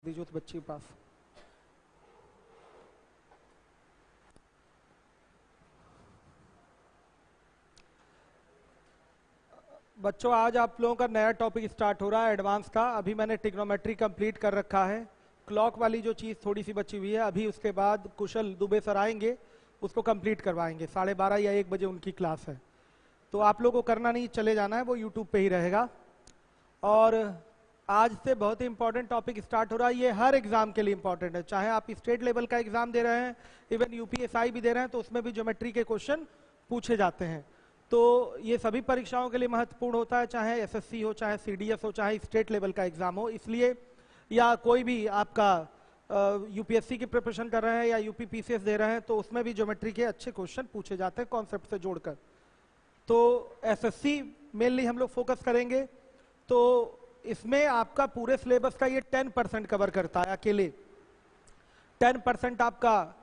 दीजिए उस बच्ची के पास। बच्चों, आज आप लोगों का नया टॉपिक स्टार्ट हो रहा है एडवांस का। अभी मैंने ट्रिग्नोमेट्री कंप्लीट कर रखा है। क्लॉक वाली जो चीज़ थोड़ी सी बची हुई है, अभी उसके बाद कुशल दुबे सर आएंगे, उसको कंप्लीट करवाएंगे। 12:30 या 1 बजे उनकी क्लास है, तो आप लोगों को करना नहीं, चले जाना है, वो यूट्यूब पे ही रहेगा। और आज से बहुत ही इंपॉर्टेंट टॉपिक स्टार्ट हो रहा है। ये हर एग्जाम के लिए इंपॉर्टेंट है, चाहे आप स्टेट लेवल का एग्जाम दे रहे हैं, इवन यूपीएसआई भी दे रहे हैं, तो उसमें भी ज्योमेट्री के क्वेश्चन पूछे जाते हैं। तो ये सभी परीक्षाओं के लिए महत्वपूर्ण होता है, चाहे एसएससी हो, चाहे सीडीएस हो, चाहे स्टेट लेवल का एग्जाम हो। इसलिए या कोई भी आपका यूपीएससी की प्रिपरेशन कर रहे हैं या यूपी पीसीएस दे रहे हैं, तो उसमें भी ज्योमेट्री के अच्छे क्वेश्चन पूछे जाते हैं कॉन्सेप्ट से जोड़कर। तो एसएससी मेनली हम लोग फोकस करेंगे। तो इसमें आपका पूरे सिलेबस का ये 10% कवर करता है अकेले। 10% आपका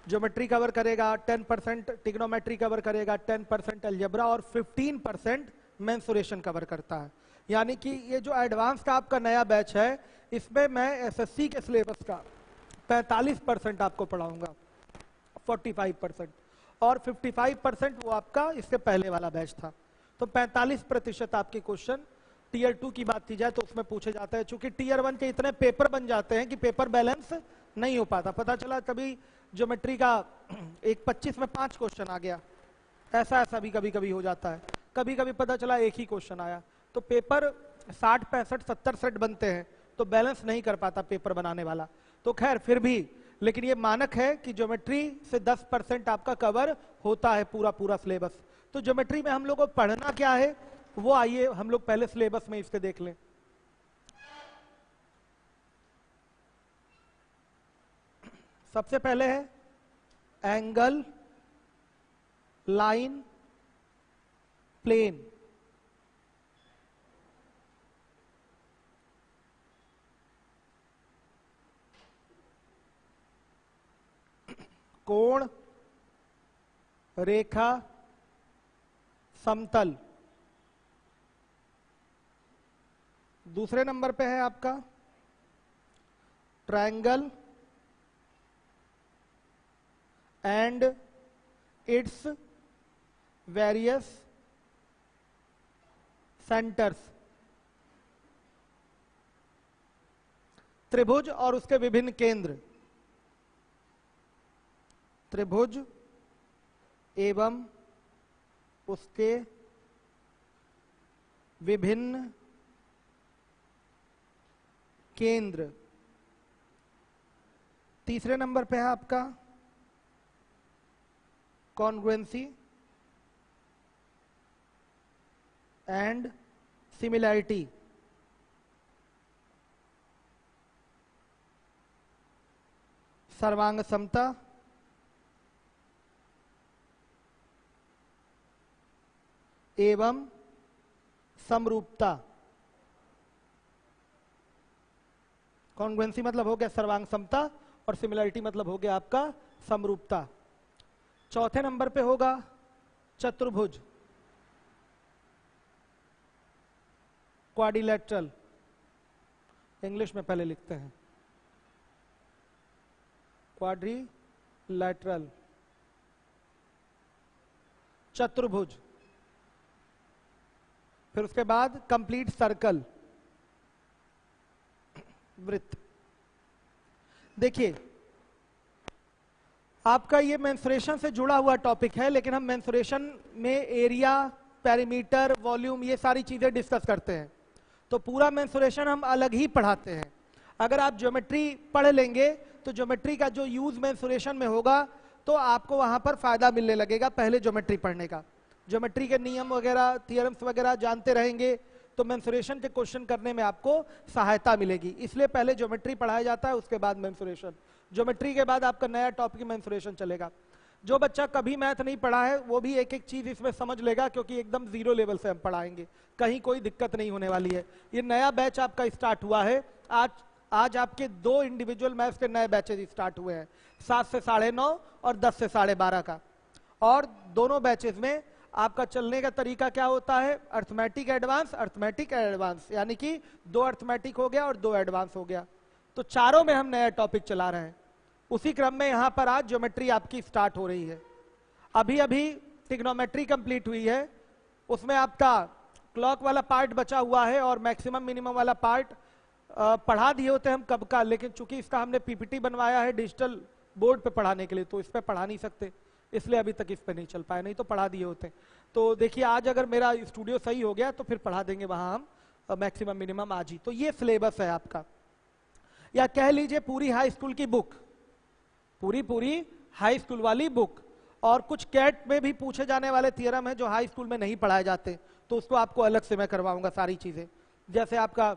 ज्योमेट्री कवर करेगा, 10% ट्रिग्नोमेट्री कवर करेगा, 10% अलजेब्रा और 15% मेंसुरेशन कवर करता है। यानी कि ये जो एडवांस का आपका नया बैच है, इसमें मैं एसएससी के सिलेबस का 45% आपको पढ़ाऊंगा, 45%, और 55% वो आपका इससे पहले वाला बैच था। तो 45% आपके क्वेश्चन टीयर 2 की बात की जाए तो उसमें पूछे जाते हैं। चूंकि टीयर 1 के इतने पेपर बन जाते हैं कि पेपर बैलेंस नहीं हो पाता। पता चला कभी ज्योमेट्री का एक 25 में 5 क्वेश्चन आ गया, ऐसा भी कभी कभी हो जाता है। कभी कभी पता चला एक ही क्वेश्चन आया, तो पेपर 60, 65, 70 सेट बनते हैं, तो बैलेंस नहीं कर पाता पेपर बनाने वाला। तो खैर फिर भी, लेकिन ये मानक है कि ज्योमेट्री से 10% आपका कवर होता है पूरा सिलेबस। तो ज्योमेट्री में हम लोग को पढ़ना क्या है, वो आइए हम लोग पहले सिलेबस में इसके देख लें। सबसे पहले है एंगल, लाइन, प्लेन। कोण, रेखा, समतल। दूसरे नंबर पे है आपका triangle and its various centres. त्रिभुज और उसके विभिन्न केंद्र। त्रिभुज एवं उसके विभिन्न केंद्र। तीसरे नंबर पे है आपका कॉन्ग्रुएंसी एंड सिमिलैरिटी। सर्वांग समता एवं समरूपता। कॉन्ग्रुएंसी मतलब हो गया सर्वांग समता, और सिमिलैरिटी मतलब हो गया आपका समरूपता। चौथे नंबर पे होगा चतुर्भुज, क्वाड्रिलैटरल, इंग्लिश में पहले लिखते हैं क्वाड्रिलैटरल, चतुर्भुज। फिर उसके बाद कंप्लीट सर्कल, वृत्त। देखिए, आपका ये मेंसुरेशन से जुड़ा हुआ टॉपिक है, लेकिन हम मेंसुरेशन में एरिया, पेरीमीटर, वॉल्यूम, ये सारी चीजें डिस्कस करते हैं। तो पूरा मेंसुरेशन हम अलग ही पढ़ाते हैं। अगर आप ज्योमेट्री पढ़ लेंगे तो ज्योमेट्री का जो यूज मेंसुरेशन में होगा, तो आपको वहां पर फायदा मिलने लगेगा पहले ज्योमेट्री पढ़ने का। ज्योमेट्री के नियम वगैरह, थियरम्स वगैरह जानते रहेंगे तो मेंसुरेशन के क्वेश्चन करने में आपको सहायता मिलेगी। इसलिए पहले ज्योमेट्री पढ़ाया जाता है, उसके बाद मेंसुरेशन। ज्योमेट्री के बाद आपका नया टॉपिक मेंसुरेशन चलेगा। जो बच्चा कभी मैथ नहीं पढ़ा है वो भी एक एक चीज इसमें समझ लेगा, क्योंकि एकदम 0 लेवल से हम पढ़ाएंगे, कहीं कोई दिक्कत नहीं होने वाली है। ये नया बैच आपका स्टार्ट हुआ है। आज आपके 2 इंडिविजुअल मैथ्स के नए बैचेज स्टार्ट हुए हैं, 7 से 9:30 और 10 से 12:30 का। और दोनों बैचेज में आपका चलने का तरीका क्या होता है, अर्थमेटिक एडवांस, अर्थमेटिक एडवांस, यानी कि 2 अर्थमेटिक हो गया और 2 एडवांस हो गया। तो चारों में हम नया टॉपिक चला रहे हैं। उसी क्रम में यहां पर आज ज्योमेट्री आपकी स्टार्ट हो रही है। अभी अभी ट्रिग्नोमेट्री कंप्लीट हुई है, उसमें आपका क्लॉक वाला पार्ट बचा हुआ है और मैक्सिमम मिनिमम वाला पार्ट पढ़ा दिए होते हैं हम कब का, लेकिन चूंकि इसका हमने पीपीटी बनवाया है डिजिटल बोर्ड पे पढ़ाने के लिए, तो इस पे पढ़ा नहीं सकते, इसलिए अभी तक इस पे नहीं चल पाए, नहीं तो पढ़ा दिए होते। तो देखिए आज अगर मेरा स्टूडियो सही हो गया तो फिर पढ़ा देंगे वहां हम मैक्सिमम मिनिमम आज ही। तो ये सिलेबस है आपका, या कह लीजिए पूरी हाई स्कूल की बुक, पूरी हाई स्कूल वाली बुक। और कुछ कैट में भी पूछे जाने वाले थियरम है जो हाई स्कूल में नहीं पढ़ाए जाते, तो उसको आपको अलग से मैं करवाऊंगा सारी चीजें। जैसे आपका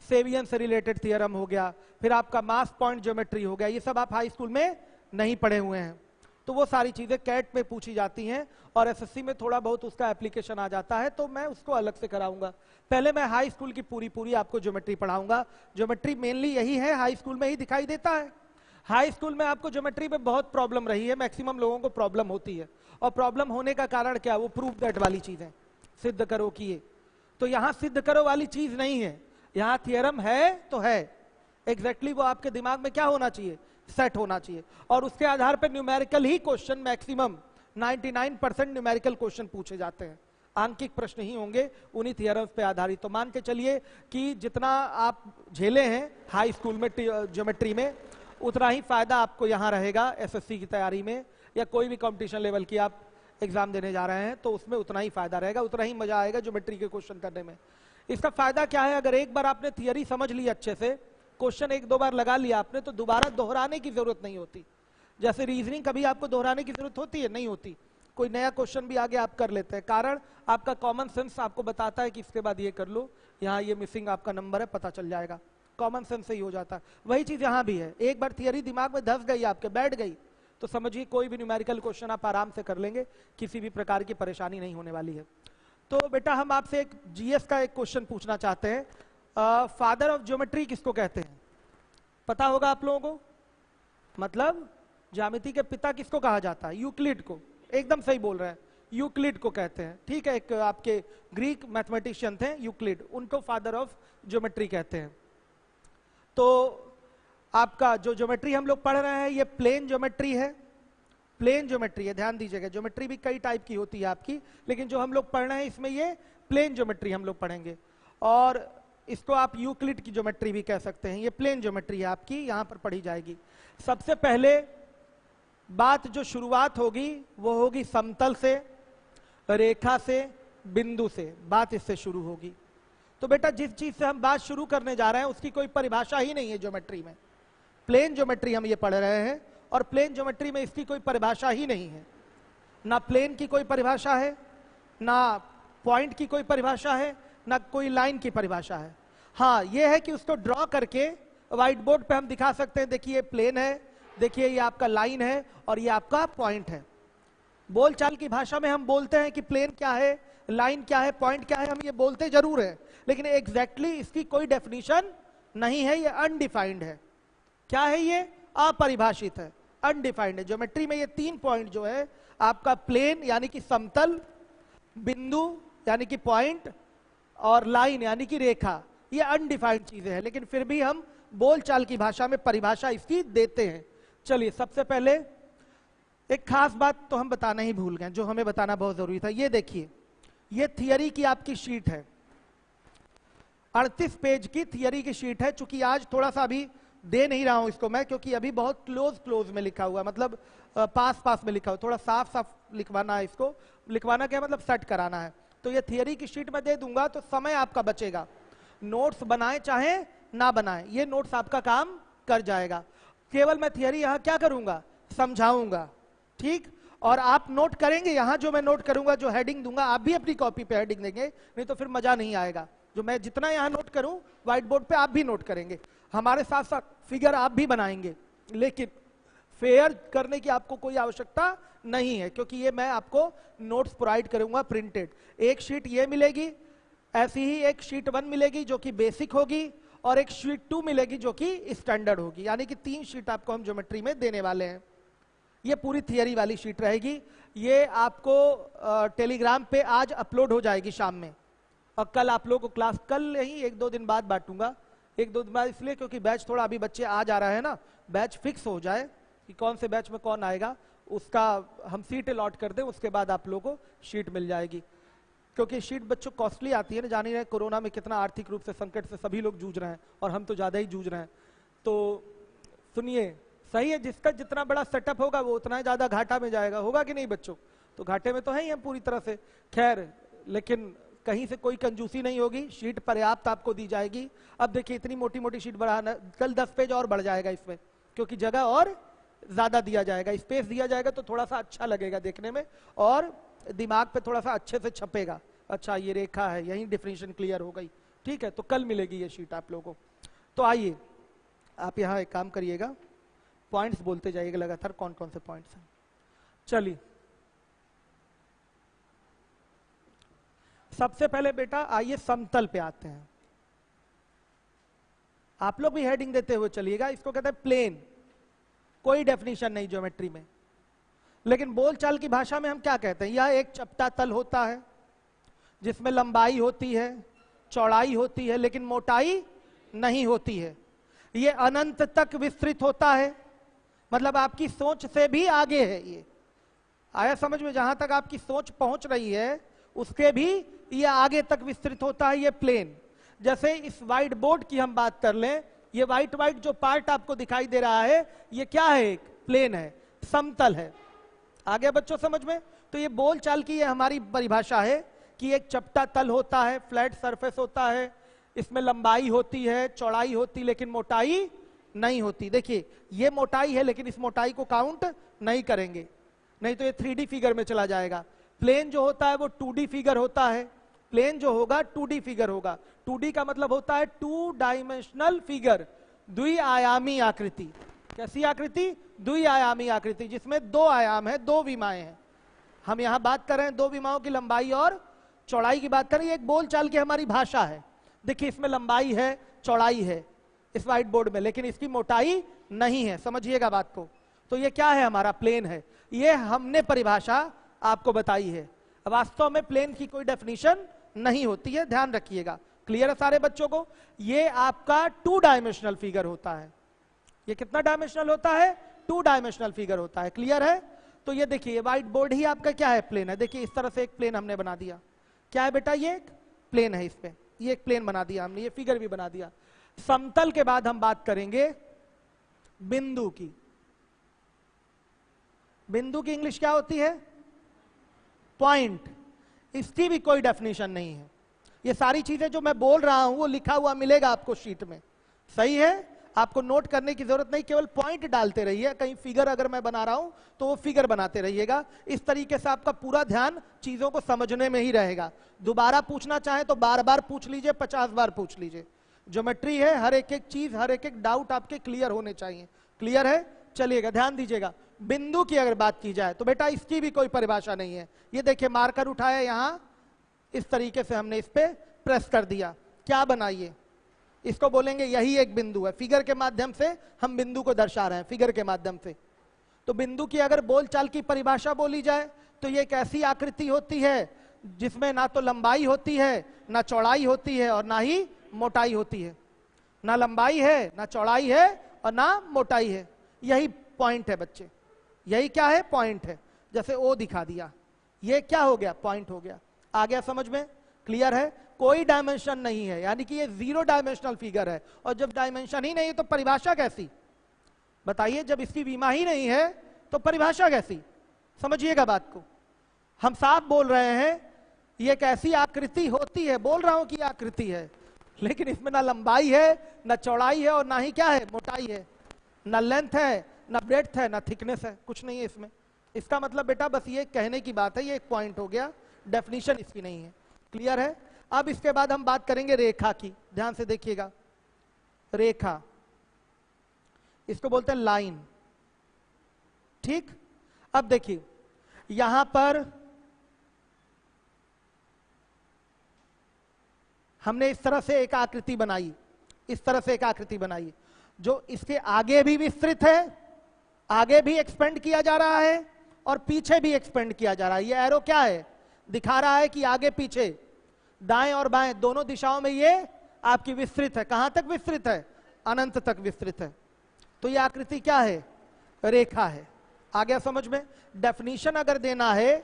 सेवियन से रिलेटेड थियरम हो गया, फिर आपका मास पॉइंट ज्योमेट्री हो गया, ये सब आप हाई स्कूल में नहीं पढ़े हुए हैं, तो वो सारी चीजें कैट में पूछी जाती हैं और एसएससी में थोड़ा बहुत उसका एप्लीकेशन आ जाता है, तो मैं उसको अलग से कराऊंगा। पहले मैं हाई स्कूल की पूरी आपको ज्योमेट्री पढ़ाऊंगा। ज्योमेट्री मेनली यही है, हाई स्कूल में ही दिखाई देता है। हाई स्कूल में आपको ज्योमेट्री में बहुत प्रॉब्लम रही है, मैक्सिमम लोगों को प्रॉब्लम होती है, और प्रॉब्लम होने का कारण क्या, वो प्रूव दैट वाली चीजें, सिद्ध करो कि ये, तो यहां सिद्ध करो वाली चीज नहीं है, यहां थियरम है तो है, एग्जैक्टली वो आपके दिमाग में क्या होना चाहिए, सेट होना चाहिए, और उसके आधार पर न्यूमेरिकल ही क्वेश्चन, मैक्सिमम 99% न्यूमेरिकल क्वेश्चन पूछे जाते हैं, आंकिक प्रश्न ही होंगे उन्हीं थियरम्स पे आधारित। तो मान के चलिए कि जितना आप झेले हैं हाई स्कूल में ज्योमेट्री में, उतना ही फायदा आपको यहाँ रहेगा एसएससी की तैयारी में, या कोई भी कंपटीशन लेवल की आप एग्जाम देने जा रहे हैं तो उसमें उतना ही फायदा रहेगा, उतना ही मजा आएगा ज्योमेट्री के क्वेश्चन करने में। इसका फायदा क्या है, अगर एक बार आपने थियरी समझ ली अच्छे से, क्वेश्चन एक दो बार लगा लिया आपने, तो दोबारा दोहराने की जरूरत नहीं होती। जैसे रीजनिंग कभी आपको दोहराने की जरूरत होती है, नहीं होती, कोई नया क्वेश्चन भी आगे आप कर लेते हैं, कारण आपका कॉमन सेंस आपको बताता है कि इसके बाद ये कर लो, यहाँ ये मिसिंग आपका नंबर है, पता चल जाएगा, कॉमन सेंस से ही हो जाता है। वही चीज यहाँ भी है, एक बार थियरी दिमाग में धस गई आपके, बैठ गई, तो समझिए कोई भी न्यूमेरिकल क्वेश्चन आप आराम से कर लेंगे, किसी भी प्रकार की परेशानी नहीं होने वाली है। तो बेटा हम आपसे एक जीएस का एक क्वेश्चन पूछना चाहते हैं, फादर ऑफ ज्योमेट्री किसको कहते हैं, पता होगा आप लोगों को, मतलब ज्यामिति के पिता किसको कहा जाता है, यूक्लिड को, एकदम सही बोल रहे हैं, यूक्लिड को कहते हैं, ठीक है। एक आपके ग्रीक मैथमेटिशियन थे यूक्लिड, उनको फादर ऑफ ज्योमेट्री कहते हैं। तो आपका जो ज्योमेट्री हम लोग पढ़ रहे हैं ये प्लेन ज्योमेट्री है, प्लेन ज्योमेट्री है, ध्यान दीजिएगा, ज्योमेट्री भी कई टाइप की होती है आपकी, लेकिन जो हम लोग पढ़ रहे हैं इसमें ये प्लेन ज्योमेट्री हम लोग पढ़ेंगे, और इसको आप यूक्लिड की ज्योमेट्री भी कह सकते हैं। ये प्लेन ज्योमेट्री है आपकी, यहां पर पढ़ी जाएगी। सबसे पहले बात जो शुरुआत होगी वो होगी समतल से, रेखा से, बिंदु से, बात इससे शुरू होगी। तो बेटा जिस चीज से हम बात शुरू करने जा रहे हैं उसकी कोई परिभाषा ही नहीं है ज्योमेट्री में, प्लेन ज्योमेट्री हम ये पढ़ रहे हैं, और प्लेन ज्योमेट्री में इसकी कोई परिभाषा ही नहीं है, ना प्लेन की कोई परिभाषा है, ना पॉइंट की कोई परिभाषा है, ना कोई लाइन की परिभाषा है। हाँ ये है कि उसको ड्रॉ करके व्हाइट बोर्ड पे हम दिखा सकते हैं, देखिए प्लेन है, देखिए ये आपका लाइन है, और ये आपका पॉइंट है। बोलचाल की भाषा में हम बोलते हैं कि प्लेन क्या है, लाइन क्या है, पॉइंट क्या है, हम ये बोलते जरूर है, लेकिन एग्जैक्टली इसकी कोई डेफिनेशन नहीं है, ये अनडिफाइंड है। क्या है ये, अपरिभाषित है, अनडिफाइंड है। ज्योमेट्री में ये 3 पॉइंट जो है आपका प्लेन यानी कि समतल, बिंदु यानी कि पॉइंट, और लाइन यानी कि रेखा, ये अनडिफाइंड चीजें हैं, लेकिन फिर भी हम बोलचाल की भाषा में परिभाषा इसकी देते हैं। चलिए सबसे पहले एक खास बात तो हम बताना ही भूल गए, जो हमें बताना बहुत जरूरी था। ये देखिए, ये थियरी की आपकी शीट है, 38 पेज की थियरी की शीट है। चूंकि आज थोड़ा सा अभी दे नहीं रहा हूं इसको मैं, क्योंकि अभी बहुत क्लोज में लिखा हुआ, मतलब पास में लिखा हुआ, थोड़ा साफ लिखवाना है इसको। लिखवाना क्या मतलब, सेट कराना है। तो ये थियरी की शीट में दे दूंगा तो समय आपका बचेगा, नोट्स बनाए चाहे ना बनाए, ये नोट्स आपका काम कर जाएगा। केवल मैं थियरी यहां क्या करूंगा, समझाऊंगा, ठीक। और आप नोट करेंगे, यहां जो मैं नोट करूंगा, जो हेडिंग दूंगा, आप भी अपनी कॉपी पे हेडिंग देंगे, नहीं तो फिर मजा नहीं आएगा। जो मैं जितना यहां नोट करूं व्हाइट बोर्ड पे आप भी नोट करेंगे, हमारे साथ साथ फिगर आप भी बनाएंगे, लेकिन फेयर करने की आपको कोई आवश्यकता नहीं है, क्योंकि ये मैं आपको नोट्स प्रोवाइड करूंगा प्रिंटेड। एक शीट ये मिलेगी, ऐसी ही एक शीट 1 मिलेगी जो कि बेसिक होगी, और एक शीट 2 मिलेगी जो कि स्टैंडर्ड होगी, यानी कि 3 शीट आपको हम ज्योमेट्री में देने वाले हैं। ये पूरी थियरी वाली शीट रहेगी, ये आपको टेलीग्राम पे आज अपलोड हो जाएगी शाम में, और कल आप लोगों को क्लास, कल नहीं 1-2 दिन बाद बांटूंगा, एक दो दिन बाद इसलिए क्योंकि बैच थोड़ा अभी बच्चे आ जा रहे हैं ना, बैच फिक्स हो जाए कि कौन से बैच में कौन आएगा, उसका हम सीट अलॉट कर दें, उसके बाद आप लोगों को शीट मिल जाएगी। क्योंकि शीट बच्चों कॉस्टली आती है ना, जान ही रहे कोरोना में कितना आर्थिक रूप से संकट से सभी लोग जूझ रहे हैं और हम तो ज्यादा ही जूझ रहे हैं। तो सुनिए, सही है, जिसका जितना बड़ा सेटअप होगा वो उतना ही ज्यादा घाटा में जाएगा, होगा कि नहीं बच्चों? तो घाटे में तो है ही हम पूरी तरह से। खैर, लेकिन कहीं से कोई कंजूसी नहीं होगी, शीट पर्याप्त आपको दी जाएगी। अब देखिए इतनी मोटी मोटी शीट बढ़ाना, कल 10 पेज और बढ़ जाएगा इसमें, क्योंकि जगह और ज्यादा दिया जाएगा, स्पेस दिया जाएगा, तो थोड़ा सा अच्छा लगेगा देखने में और दिमाग पे थोड़ा सा अच्छे से छपेगा। अच्छा ये रेखा है, यही डिफिनेशन क्लियर हो गई, ठीक है। तो कल मिलेगी ये शीट आप लोगों को। तो आइए आप यहाँ एक काम करिएगा, पॉइंट्स बोलते जाइएगा लगातार, कौन कौन से पॉइंट्स हैं। चलिए सबसे पहले बेटा आइए समतल पे आते हैं। आप लोग भी हेडिंग देते हुए चलिएगा, इसको कहते हैं प्लेन। कोई डेफिनेशन नहीं ज्योमेट्री में, लेकिन बोलचाल की भाषा में हम क्या कहते हैं? यह एक चपटा तल होता है जिसमें लंबाई होती है, चौड़ाई होती है, लेकिन मोटाई नहीं होती है। यह अनंत तक विस्तृत होता है, मतलब आपकी सोच से भी आगे है। ये आया समझ में? जहां तक आपकी सोच पहुंच रही है उसके भी ये आगे तक विस्तृत होता है, ये प्लेन। जैसे इस व्हाइट बोर्ड की हम बात कर लें, ये व्हाइट व्हाइट जो पार्ट आपको दिखाई दे रहा है, ये क्या है? एक प्लेन है, समतल है। आगे बच्चों समझ में? तो ये बोलचाल की ये हमारी परिभाषा है कि एक चपटा तल होता है, फ्लैट सरफेस होता है, इसमें लंबाई होती है, चौड़ाई होती, लेकिन मोटाई नहीं होती। देखिए ये मोटाई है, लेकिन इस मोटाई को काउंट नहीं करेंगे, नहीं तो ये 3D फिगर में चला जाएगा। प्लेन जो होता है वो 2D फिगर होता है, प्लेन जो होगा 2D फिगर होगा। 2D का मतलब होता है 2 डायमेंशनल फिगर, द्विआयामी आकृति। कैसी आकृति? द्विआयामी आकृति, जिसमें 2 आयाम है, 2 विमाएं हैं। हम यहां बात कर रहे हैं 2 विमाओं की लंबाई और चौड़ाई की बात करें। एक बोलचाल की हमारी भाषा है। देखिए इसमें लंबाई है, चौड़ाई है इस व्हाइट बोर्ड में, लेकिन इसकी मोटाई नहीं है, समझिएगा बात को। तो ये क्या है? हमारा प्लेन है। ये हमने परिभाषा आपको बताई है। वास्तव में प्लेन की कोई डेफिनेशन नहीं होती है, ध्यान रखिएगा। क्लियर है सारे बच्चों को? ये आपका 2 डायमेंशनल फिगर होता है। ये कितना डायमेंशनल होता है? 2 डायमेंशनल फिगर होता है। क्लियर है? तो ये देखिए व्हाइट बोर्ड ही आपका क्या है? प्लेन है। देखिए इस तरह से एक प्लेन हमने बना दिया। क्या है बेटा? ये एक प्लेन है, इस पे ये एक प्लेन बना दिया हमने, ये फिगर भी बना दिया। समतल के बाद हम बात करेंगे बिंदु की। बिंदु की इंग्लिश क्या होती है? पॉइंट। इसकी भी कोई डेफिनेशन नहीं है। ये सारी चीजें जो मैं बोल रहा हूं वो लिखा हुआ मिलेगा आपको शीट में, सही है? आपको नोट करने की जरूरत नहीं, केवल पॉइंट डालते रहिए। कहीं फिगर अगर मैं बना रहा हूं तो वो फिगर बनाते रहिएगा। इस तरीके से आपका पूरा ध्यान चीजों को समझने में ही रहेगा। दोबारा पूछना चाहे तो बार बार पूछ लीजिए, 50 बार पूछ लीजिए। ज्योमेट्री है, हर एक एक चीज, हर एक एक डाउट आपके क्लियर होने चाहिए। क्लियर है? चलिएगा ध्यान दीजिएगा। बिंदु की अगर बात की जाए तो बेटा इसकी भी कोई परिभाषा नहीं है। ये देखिए मार्कर उठाया, यहां इस तरीके से हमने इस पे प्रेस कर दिया, क्या बनाइए? इसको बोलेंगे यही एक बिंदु है। फिगर के माध्यम से हम बिंदु को दर्शा रहे हैं, फिगर के माध्यम से। तो बिंदु की अगर बोलचाल की परिभाषा बोली जाए तो ये एक ऐसी आकृति होती है जिसमें ना तो लंबाई होती है, ना चौड़ाई होती है, और ना ही मोटाई होती है। ना लंबाई है, ना चौड़ाई है, और ना मोटाई है। यही पॉइंट है बच्चे, यही क्या है? पॉइंट है। जैसे ओ दिखा दिया, ये क्या हो गया? पॉइंट हो गया। आ गया समझ में? क्लियर है? कोई डायमेंशन नहीं है, यानी कि ये 0 डायमेंशनल फिगर है। और जब डायमेंशन ही नहीं है तो परिभाषा कैसी? बताइए, जब इसकी विमा ही नहीं है तो परिभाषा कैसी? समझिएगा बात को। हम साफ बोल रहे हैं ये एक ऐसी आकृति होती है, बोल रहा हूं कि आकृति है, लेकिन इसमें ना लंबाई है, ना चौड़ाई है, और ना ही क्या है? मोटाई है। ना लेंथ है, ना ब्रेड्थ है, ना थिकनेस है, कुछ नहीं है इसमें। इसका मतलब बेटा बस ये कहने की बात है, ये एक पॉइंट हो गया, डेफिनेशन इसकी नहीं है। क्लियर है? अब इसके बाद हम बात करेंगे रेखा की। ध्यान से देखिएगा, रेखा, इसको बोलते हैं लाइन। ठीक? अब देखिए यहां पर हमने इस तरह से एक आकृति बनाई, इस तरह से एक आकृति बनाई जो इसके आगे भी विस्तृत है, आगे भी एक्सपेंड किया जा रहा है और पीछे भी एक्सपेंड किया जा रहा है। ये एरो क्या है? दिखा रहा है कि आगे पीछे, दाएं और बाएं दोनों दिशाओं में ये आपकी विस्तृत है। कहां तक विस्तृत है? अनंत तक विस्तृत है। तो ये आकृति क्या है? रेखा है। आ गया समझ में? डेफिनेशन अगर देना है,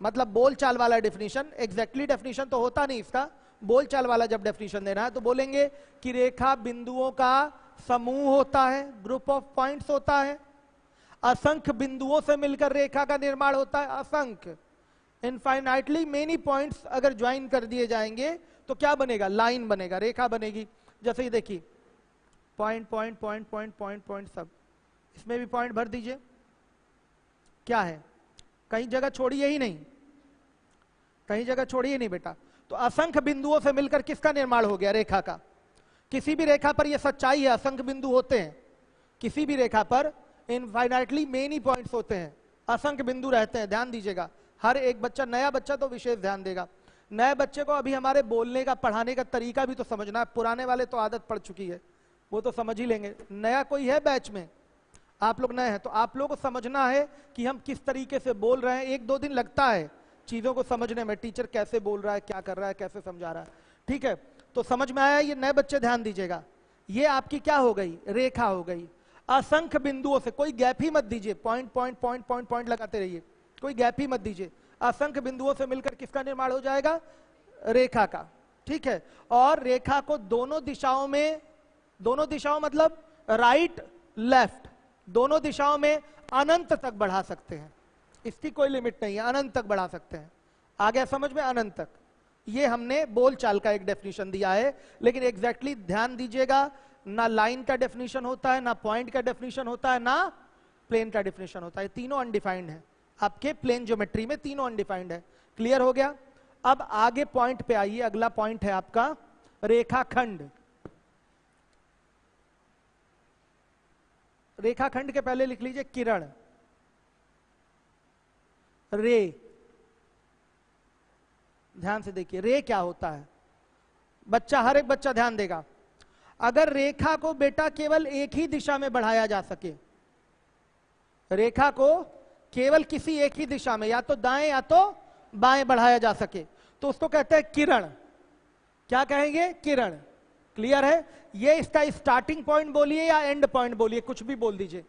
मतलब बोलचाल वाला डेफिनेशन, एग्जैक्टली डेफिनेशन तो होता नहीं इसका, बोलचाल वाला जब डेफिनेशन देना है तो बोलेंगे कि रेखा बिंदुओं का समूह होता है, ग्रुप ऑफ पॉइंट्स होता है। असंख्य बिंदुओं से मिलकर रेखा का निर्माण होता है, असंख्य, इनफाइनाइटली मेनी पॉइंट्स अगर ज्वाइन कर दिए जाएंगे तो क्या बनेगा? लाइन बनेगा, रेखा बनेगी। जैसे ये देखिए, point point point point point point सब, इसमें भी पॉइंट भर दीजिए। क्या है? कहीं जगह छोड़िए ही नहीं, कहीं जगह छोड़िए नहीं बेटा। तो असंख्य बिंदुओं से मिलकर किसका निर्माण हो गया? रेखा का। किसी भी रेखा पर यह सच्चाई है, असंख्य बिंदु होते हैं। किसी भी रेखा पर इनफाइनाइटली मेनी पॉइंट्स होते हैं, असंख्य बिंदु रहते हैं। ध्यान दीजिएगा, हर एक बच्चा, नया बच्चा तो विशेष ध्यान देगा। नए बच्चे को अभी हमारे बोलने का, पढ़ाने का तरीका भी तो समझना है। पुराने वाले तो आदत पड़ चुकी है, वो तो समझ ही लेंगे। नया कोई है बैच में? आप लोग नए हैं तो आप लोगों को समझना है कि हम किस तरीके से बोल रहे हैं। एक दो दिन लगता है चीजों को समझने में, टीचर कैसे बोल रहा है, क्या कर रहा है, कैसे समझा रहा है। ठीक है, तो समझ में आया? ये नए बच्चे ध्यान दीजिएगा, ये आपकी क्या हो गई? रेखा हो गई। असंख्य बिंदुओं से, कोई गैप ही मत दीजिए, point point point point point लगाते रहिए, कोई गैप ही मत दीजिए। असंख्य बिंदुओं से मिलकर किसका निर्माण हो जाएगा? रेखा का। ठीक है, और रेखा को दोनों दिशाओं में, दोनों दिशाओं मतलब राइट लेफ्ट, दोनों दिशाओं में अनंत तक बढ़ा सकते हैं। इसकी कोई लिमिट नहीं है, अनंत तक बढ़ा सकते हैं। आ गया समझ में? अनंत तक। ये हमने बोलचाल का एक डेफिनेशन दिया है, लेकिन एग्जैक्टली ध्यान दीजिएगा, ना लाइन का डेफिनेशन होता है, ना पॉइंट का डेफिनेशन होता है, ना प्लेन का डेफिनेशन होता है। तीनों अनडिफाइंड है आपके प्लेन ज्योमेट्री में, तीनों अनडिफाइंड है। क्लियर हो गया? अब आगे पॉइंट पे आइए। अगला पॉइंट है आपका रेखाखंड। रेखाखंड के पहले लिख लीजिए किरण, रे। ध्यान से देखिए, रे क्या होता है? बच्चा, हर एक बच्चा ध्यान देगा। अगर रेखा को बेटा केवल एक ही दिशा में बढ़ाया जा सके, रेखा को केवल किसी एक ही दिशा में, या तो दाएं या तो बाएं बढ़ाया जा सके, तो उसको कहते हैं किरण। क्या कहेंगे? किरण। क्लियर है? ये इसका स्टार्टिंग पॉइंट बोलिए या एंड पॉइंट बोलिए, कुछ भी बोल दीजिए।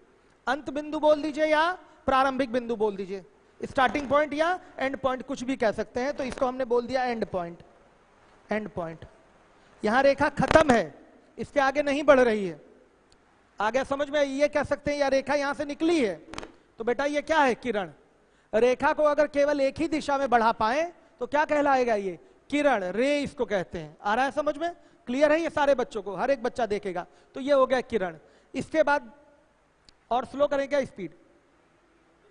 अंत बिंदु बोल दीजिए या प्रारंभिक बिंदु बोल दीजिए, स्टार्टिंग पॉइंट या एंड पॉइंट कुछ भी कह सकते हैं। तो इसको हमने बोल दिया एंड पॉइंट। एंड पॉइंट, यहां रेखा खत्म है, इसके आगे नहीं बढ़ रही है। आगे समझ में? ये कह सकते हैं या रेखा यहां से निकली है, तो बेटा ये क्या है? किरण। रेखा को अगर केवल एक ही दिशा में बढ़ा पाए तो क्या कहलाएगा? ये किरण, रे इसको कहते हैं। आ रहा है समझ में? क्लियर है ये सारे बच्चों को? हर एक बच्चा देखेगा। तो ये हो गया किरण। इसके बाद और स्लो करेंगे स्पीड।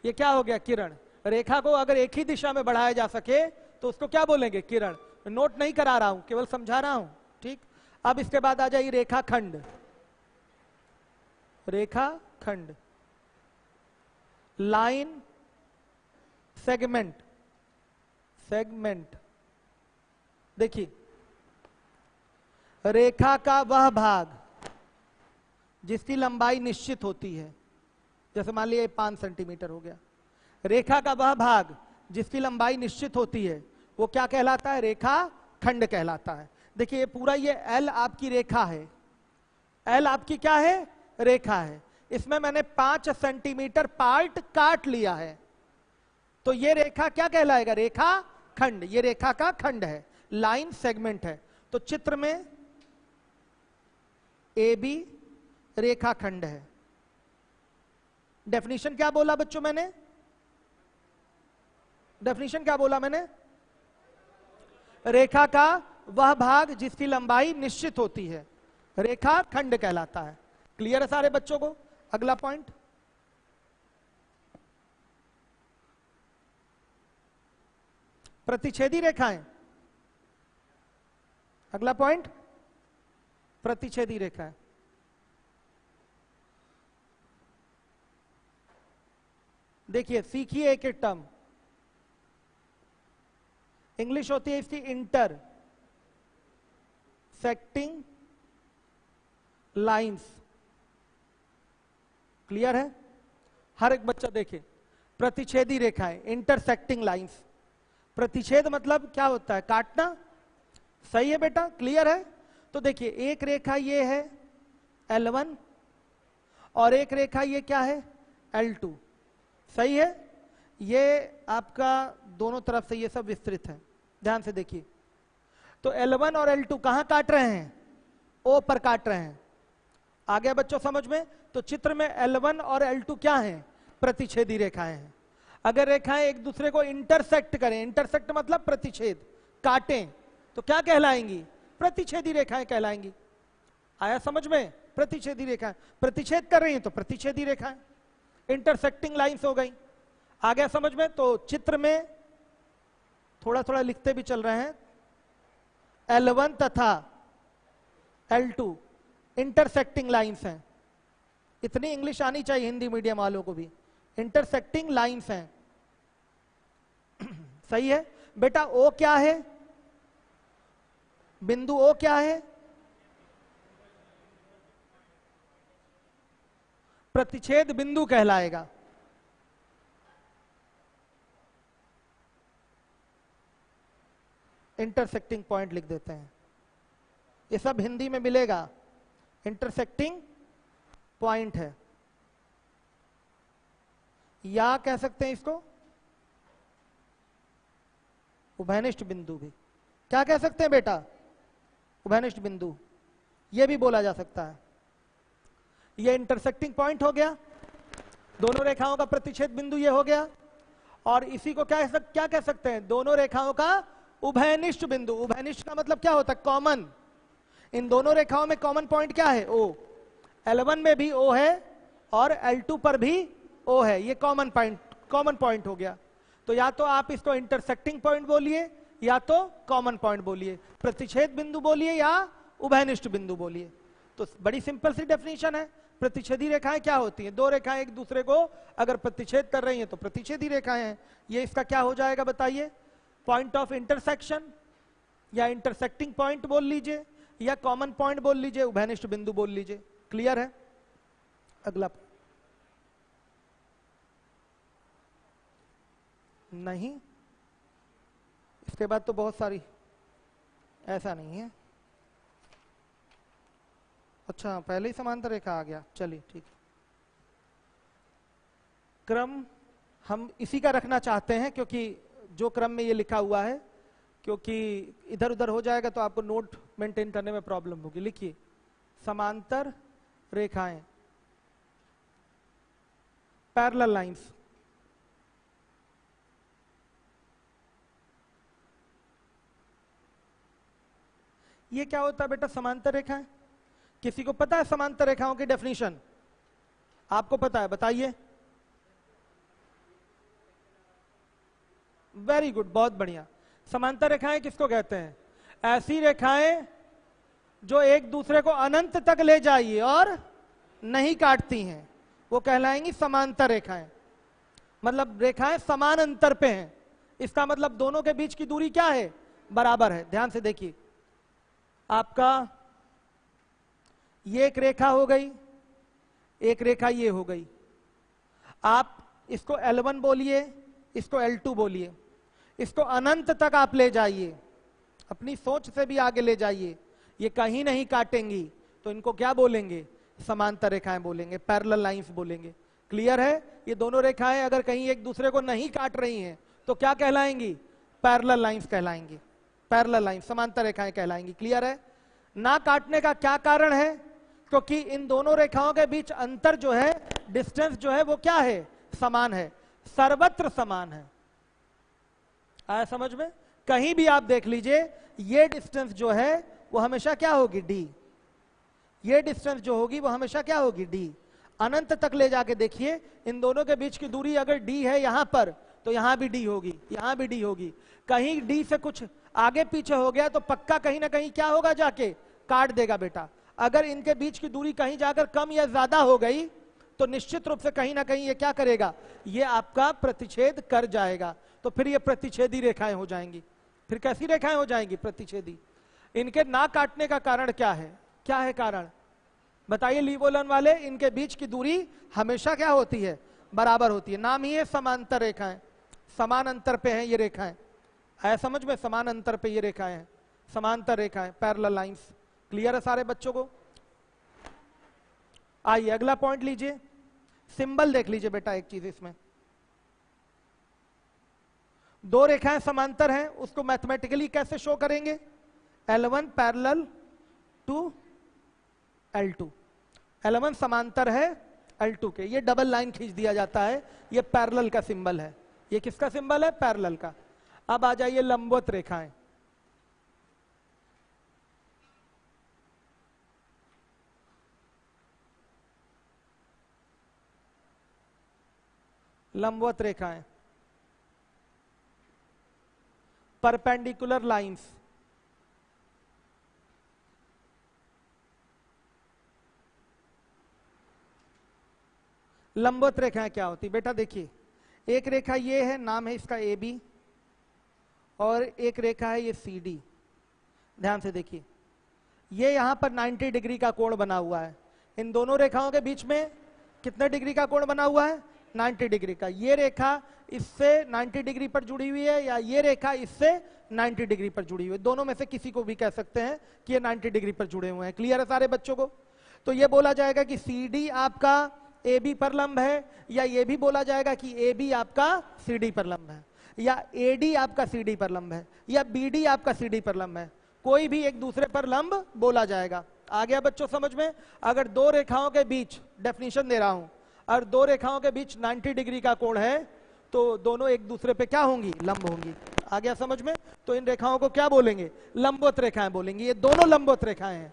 ये क्या हो गया? किरण। रेखा को अगर एक ही दिशा में बढ़ाया जा सके तो उसको क्या बोलेंगे? किरण। नोट नहीं करा रहा हूं, केवल समझा रहा हूं। ठीक, अब इसके बाद आ जाइए रेखाखंड। रेखाखंड, लाइन, सेगमेंट। सेगमेंट, देखिए, रेखा का वह भाग जिसकी लंबाई निश्चित होती है, जैसे मान लिया 5 सेंटीमीटर हो गया। रेखा का वह भाग जिसकी लंबाई निश्चित होती है वो क्या कहलाता है? रेखा खंड कहलाता है। देखिए ये पूरा, ये एल आपकी रेखा है, एल आपकी क्या है? रेखा है। इसमें मैंने 5 सेंटीमीटर पार्ट काट लिया है, तो ये रेखा क्या कहलाएगा? रेखा खंड। ये रेखा का खंड है, लाइन सेगमेंट है। तो चित्र में ए बी रेखा खंड है। डेफिनेशन क्या बोला बच्चों मैंने? डेफिनेशन क्या बोला मैंने? रेखा का वह भाग जिसकी लंबाई निश्चित होती है, रेखा खंड कहलाता है। क्लियर है सारे बच्चों को? अगला पॉइंट, प्रतिच्छेदी रेखाएं। अगला पॉइंट, प्रतिच्छेदी रेखाएं। देखिए, सीखिए एक एक टर्म। इंग्लिश होती है इसकी इंटर सेक्टिंग लाइंस। क्लियर है? हर एक बच्चा देखे, प्रतिच्छेदी रेखाएं, इंटरसेक्टिंग लाइंस। प्रतिच्छेद मतलब क्या होता है? काटना। सही है बेटा? क्लियर है? तो देखिए एक रेखा ये है L1 और एक रेखा ये क्या है L2, सही है। ये आपका दोनों तरफ से ये सब विस्तृत है, ध्यान से देखिए। तो L1 और L2 कहां काट रहे हैं, O पर काट रहे हैं। आ गया बच्चों समझ में। तो चित्र में L1 और L2 क्या हैं, प्रतिच्छेदी रेखाएं हैं। अगर रेखाएं एक दूसरे को इंटरसेक्ट करें, इंटरसेक्ट मतलब प्रतिच्छेद, काटें, तो क्या कहलाएंगी, प्रतिच्छेदी रेखाएं कहलाएंगी। आया समझ में, प्रतिच्छेदी रेखाएं प्रतिच्छेद कर रही हैं तो प्रतिच्छेदी रेखाएं, इंटरसेक्टिंग लाइंस हो गई। आ गया समझ में। तो चित्र में थोड़ा थोड़ा लिखते भी चल रहे हैं, L1 तथा L2 इंटरसेक्टिंग लाइंस हैं। इतनी इंग्लिश आनी चाहिए हिंदी मीडियम वालों को भी, इंटरसेक्टिंग लाइंस हैं, सही है बेटा। O क्या है, बिंदु O क्या है, प्रतिच्छेद बिंदु कहलाएगा। इंटरसेक्टिंग पॉइंट लिख देते हैं, ये सब हिंदी में मिलेगा, इंटरसेक्टिंग पॉइंट है, या कह सकते हैं इसको उभयनिष्ठ बिंदु भी। क्या कह सकते हैं बेटा, उभयनिष्ठ बिंदु, यह भी बोला जा सकता है। ये इंटरसेक्टिंग पॉइंट हो गया, दोनों रेखाओं का प्रतिच्छेद बिंदु ये हो गया। और इसी को क्या कह सकते हैं, दोनों रेखाओं का उभयनिष्ठ बिंदु। उभयनिष्ठ का मतलब क्या होता है, कॉमन। इन दोनों रेखाओं में कॉमन पॉइंट क्या है, O। L1 में भी O है और L2 पर भी O है, ये कॉमन पॉइंट हो गया। तो या तो आप इसको इंटरसेक्टिंग पॉइंट बोलिए या तो कॉमन पॉइंट बोलिए, प्रतिच्छेद बिंदु बोलिए या उभयनिष्ठ बिंदु बोलिए। तो बड़ी सिंपल सी डेफिनेशन है। प्रतिच्छेदी रेखाएं क्या होती हैं, दो रेखाएं एक दूसरे को अगर प्रतिच्छेद कर रही हैं तो प्रतिच्छेदी रेखाएं हैं। ये इसका क्या हो जाएगा बताइए, पॉइंट ऑफ इंटरसेक्शन, या इंटरसेक्टिंग पॉइंट बोल लीजिए या कॉमन पॉइंट बोल लीजिए, उभयनिष्ठ बिंदु बोल लीजिए। क्लियर है। अगला नहीं, इसके बाद तो बहुत सारी, ऐसा नहीं है। अच्छा पहले ही समांतर रेखा आ गया, चलिए ठीक है। क्रम हम इसी का रखना चाहते हैं क्योंकि जो क्रम में ये लिखा हुआ है, क्योंकि इधर उधर हो जाएगा तो आपको नोट मेंटेन करने में प्रॉब्लम होगी। लिखिए समांतर रेखाएं, पैरेलल लाइंस। ये क्या होता है बेटा, समांतर रेखाएं। किसी को पता है समांतर रेखाओं की डेफिनेशन, आपको पता है, बताइए। वेरी गुड, बहुत बढ़िया। समांतर रेखाएं किसको कहते हैं, ऐसी रेखाएं जो एक दूसरे को अनंत तक ले जाइए और नहीं काटती हैं, वो कहलाएंगी समांतर रेखाएं। मतलब रेखाएं समान अंतर पे हैं, इसका मतलब दोनों के बीच की दूरी क्या है, बराबर है। ध्यान से देखिए, आपका ये एक रेखा हो गई, एक रेखा ये हो गई। आप इसको L1 बोलिए, इसको L2 बोलिए, इसको अनंत तक आप ले जाइए, अपनी सोच से भी आगे ले जाइए, ये कहीं नहीं काटेंगी, तो इनको क्या बोलेंगे, समांतर रेखाएं बोलेंगे, पैरेलल लाइंस बोलेंगे। क्लियर है। ये दोनों रेखाएं अगर कहीं एक दूसरे को नहीं काट रही हैं तो क्या कहलाएंगी, पैरेलल लाइंस कहलाएंगी, पैरेलल लाइंस, समांतर रेखाएं कहलाएंगी। क्लियर है। ना काटने का क्या कारण है, क्योंकि इन दोनों रेखाओं के बीच अंतर जो है, डिस्टेंस जो है वो क्या है, समान है, सर्वत्र समान है। आया समझ में। कहीं भी आप देख लीजिए, ये डिस्टेंस जो है वो हमेशा क्या होगी, डी। ये डिस्टेंस जो होगी वो हमेशा क्या होगी, डी। अनंत तक ले जाके देखिए, इन दोनों के बीच की दूरी अगर डी है यहां पर, तो यहां भी डी होगी, यहां भी डी होगी। कहीं डी से कुछ आगे पीछे हो गया तो पक्का कहीं ना कहीं क्या होगा, जाके काट देगा बेटा। अगर इनके बीच की दूरी कहीं जाकर कम या ज्यादा हो गई तो निश्चित रूप से कहीं ना कहीं ये क्या करेगा, ये आपका प्रतिच्छेद कर जाएगा। तो फिर ये प्रतिच्छेदी रेखाएं हो जाएंगी। फिर कैसी रेखाएं हो जाएंगी, प्रतिच्छेदी। इनके ना काटने का कारण क्या है, क्या है कारण बताइए लीवोलन वाले, इनके बीच की दूरी हमेशा क्या होती है, बराबर होती है। नाम ही है समांतर रेखाएं, समान अंतर पे हैं ये रेखाएं। आया समझ में, समान अंतर पे ये रेखाएं हैं, समांतर रेखाएं, पैरेलल लाइंस। क्लियर है सारे बच्चों को? आइए अगला पॉइंट लीजिए, सिंबल देख लीजिए बेटा। एक चीज इसमें दो रेखाएं समांतर हैं, उसको मैथमेटिकली कैसे शो करेंगे? L1 parallel to L2। L1 समांतर है L2 के, ये डबल लाइन खींच दिया जाता है, ये पैरेलल का सिंबल है। ये किसका सिंबल है? पैरेलल का। अब आ जाइए लंबवत रेखाएं। लंबवत रेखाएं, परपेंडिकुलर लाइंस। लंबवत रेखाएं क्या होती बेटा? देखिए, एक रेखा ये है, नाम है इसका AB, और एक रेखा है ये CD। ध्यान से देखिए, ये यहां पर 90 डिग्री का कोण बना हुआ है। इन दोनों रेखाओं के बीच में कितने डिग्री का कोण बना हुआ है? 90 डिग्री का। ये रेखा इससे 90 डिग्री पर जुड़ी हुई है, या ये रेखा इससे 90 डिग्री पर जुड़ी हुई है। दोनों में से किसी को भी कह सकते हैं कि ये 90 डिग्री पर जुड़े हुए हैं। क्लियर है सारे बच्चों को? तो ये बोला जाएगा कि CD आपका AB पर लंब है, या ये भी बोला जाएगा कि AB आपका CD पर लंब है, या AD आपका CD पर लंब है, या BD आपका CD पर लंब है। कोई भी एक दूसरे पर लंब बोला जाएगा। आ गया बच्चों समझ में? अगर दो रेखाओं के बीच, डेफिनेशन दे रहा हूं, और दो रेखाओं के बीच 90 डिग्री का कोण है, तो दोनों एक दूसरे पे क्या होंगी? लंब होंगी। आ गया समझ में? तो इन रेखाओं को क्या बोलेंगे? लंबवत रेखाएं बोलेंगे। ये दोनों लंबवत रेखाएं हैं।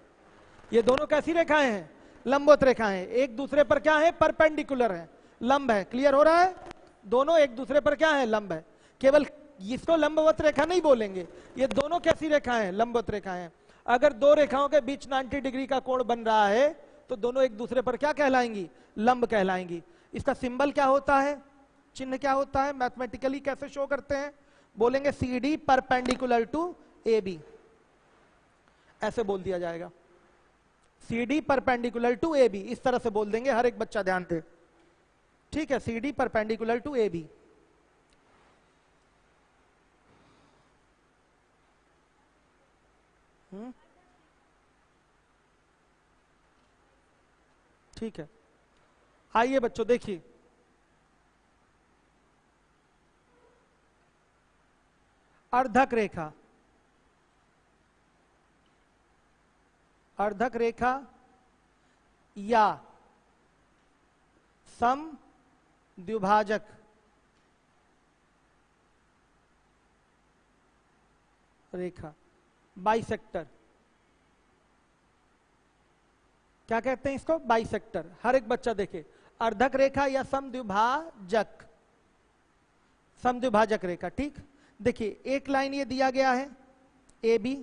ये दोनों कैसी रेखाएं हैं? लंबवत रेखाएं। एक दूसरे पर क्या है? परपेंडिकुलर है, लंब है। क्लियर हो रहा है? दोनों एक दूसरे पर क्या है? लंब है। केवल इसको लंबवत रेखा नहीं बोलेंगे, ये दोनों कैसी रेखाएं हैं? लंबवत रेखाएं। अगर दो रेखाओं के बीच 90 डिग्री का कोण बन रहा है, तो दोनों एक दूसरे पर क्या कहलाएंगी? लंब कहलाएंगी। इसका सिंबल क्या होता है? चिन्ह क्या होता है? मैथमेटिकली कैसे शो करते हैं? बोलेंगे CD परपेंडिकुलर टू AB, ऐसे बोल दिया जाएगा। CD परपेंडिकुलर टू AB, इस तरह से बोल देंगे। हर एक बच्चा ध्यान दे, ठीक है? CD perpendicular to AB। ठीक है, आइए बच्चों देखिए, अर्धक रेखा। अर्धक रेखा या सम द्विभाजक रेखा, बाइसेक्टर। क्या कहते हैं इसको? बाइसेक्टर। हर एक बच्चा देखे, अर्धक रेखा या समद्विभाजक, समद्विभाजक रेखा। ठीक, देखिए एक लाइन ये दिया गया है AB,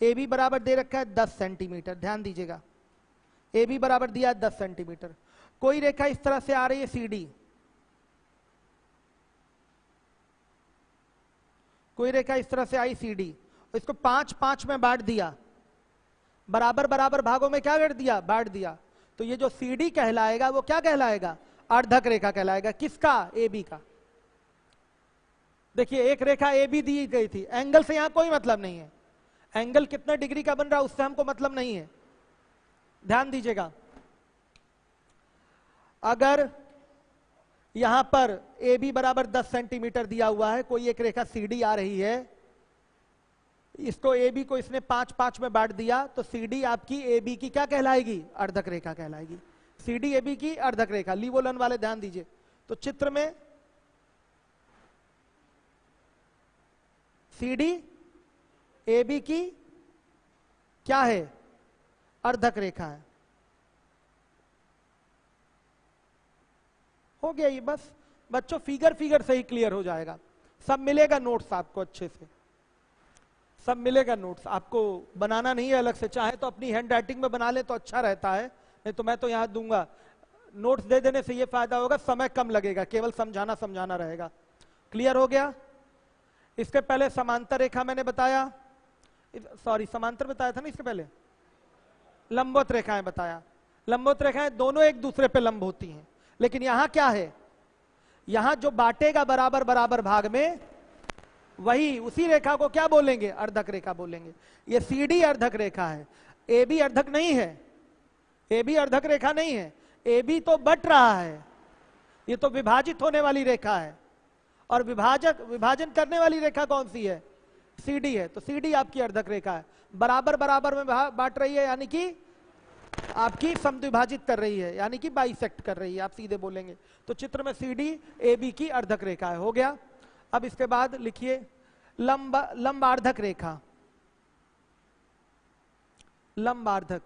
AB बराबर दे रखा है 10 सेंटीमीटर। ध्यान दीजिएगा, AB बराबर दिया है 10 सेंटीमीटर। कोई रेखा इस तरह से आ रही है CD, कोई रेखा इस तरह से आई CD, इसको 5-5 में बांट दिया, बराबर बराबर भागों में क्या कर दिया? बांट दिया। तो ये जो CD कहलाएगा वो क्या कहलाएगा? अर्धक रेखा कहलाएगा। किसका? AB का। देखिए एक रेखा AB दी गई थी, एंगल से यहां कोई मतलब नहीं है। एंगल कितना डिग्री का बन रहा है उससे हमको मतलब नहीं है। ध्यान दीजिएगा, अगर यहां पर AB बराबर 10 सेंटीमीटर दिया हुआ है, कोई एक रेखा CD आ रही है, इसको AB को इसने 5-5 में बांट दिया, तो CD आपकी AB की क्या कहलाएगी? अर्धक रेखा कहलाएगी। CD AB की अर्धक रेखा। लीवोलन वाले ध्यान दीजिए, तो चित्र में CD AB की क्या है? अर्धक रेखा है। हो गया ये, बस बच्चों फिगर से ही क्लियर हो जाएगा। सब मिलेगा नोट्स आपको, अच्छे से सब मिलेगा नोट्स आपको। बनाना नहीं है अलग से, चाहे तो अपनी हैंड राइटिंग में बना ले तो अच्छा रहता है, नहीं तो मैं तो यहां दूंगा। नोट्स दे देने से ये फायदा होगा, समय कम लगेगा, केवल समझाना रहेगा। क्लियर हो गया? इसके पहले समांतर रेखा मैंने बताया, सॉरी समांतर बताया था ना इसके पहले, लंबवत रेखाएं बताया। लंबवत रेखाएं दोनों एक दूसरे पे लंब होती हैं, लेकिन यहां क्या है? यहां जो बांटेगा बराबर बराबर भाग में, वही उसी रेखा को क्या बोलेंगे? अर्धक रेखा बोलेंगे। ये CD अर्धक रेखा है। ए बी अर्धक नहीं है, ए बी अर्धक रेखा नहीं है, ए बी तो बट रहा है, ये तो विभाजित होने वाली रेखा है। और विभाजन करने वाली रेखा कौन सी है? सी डी है। तो सी डी आपकी अर्धक रेखा है, बराबर बराबर में बांट रही है, यानी कि आपकी समद्विभाजित कर रही है, यानी कि बाइसेक्ट कर रही है, आप सीधे बोलेंगे। तो चित्र में सी डी ए बी की अर्धक रेखा है, हो गया। अब इसके बाद लिखिए लंबार्धक रेखा, लंबार्धक।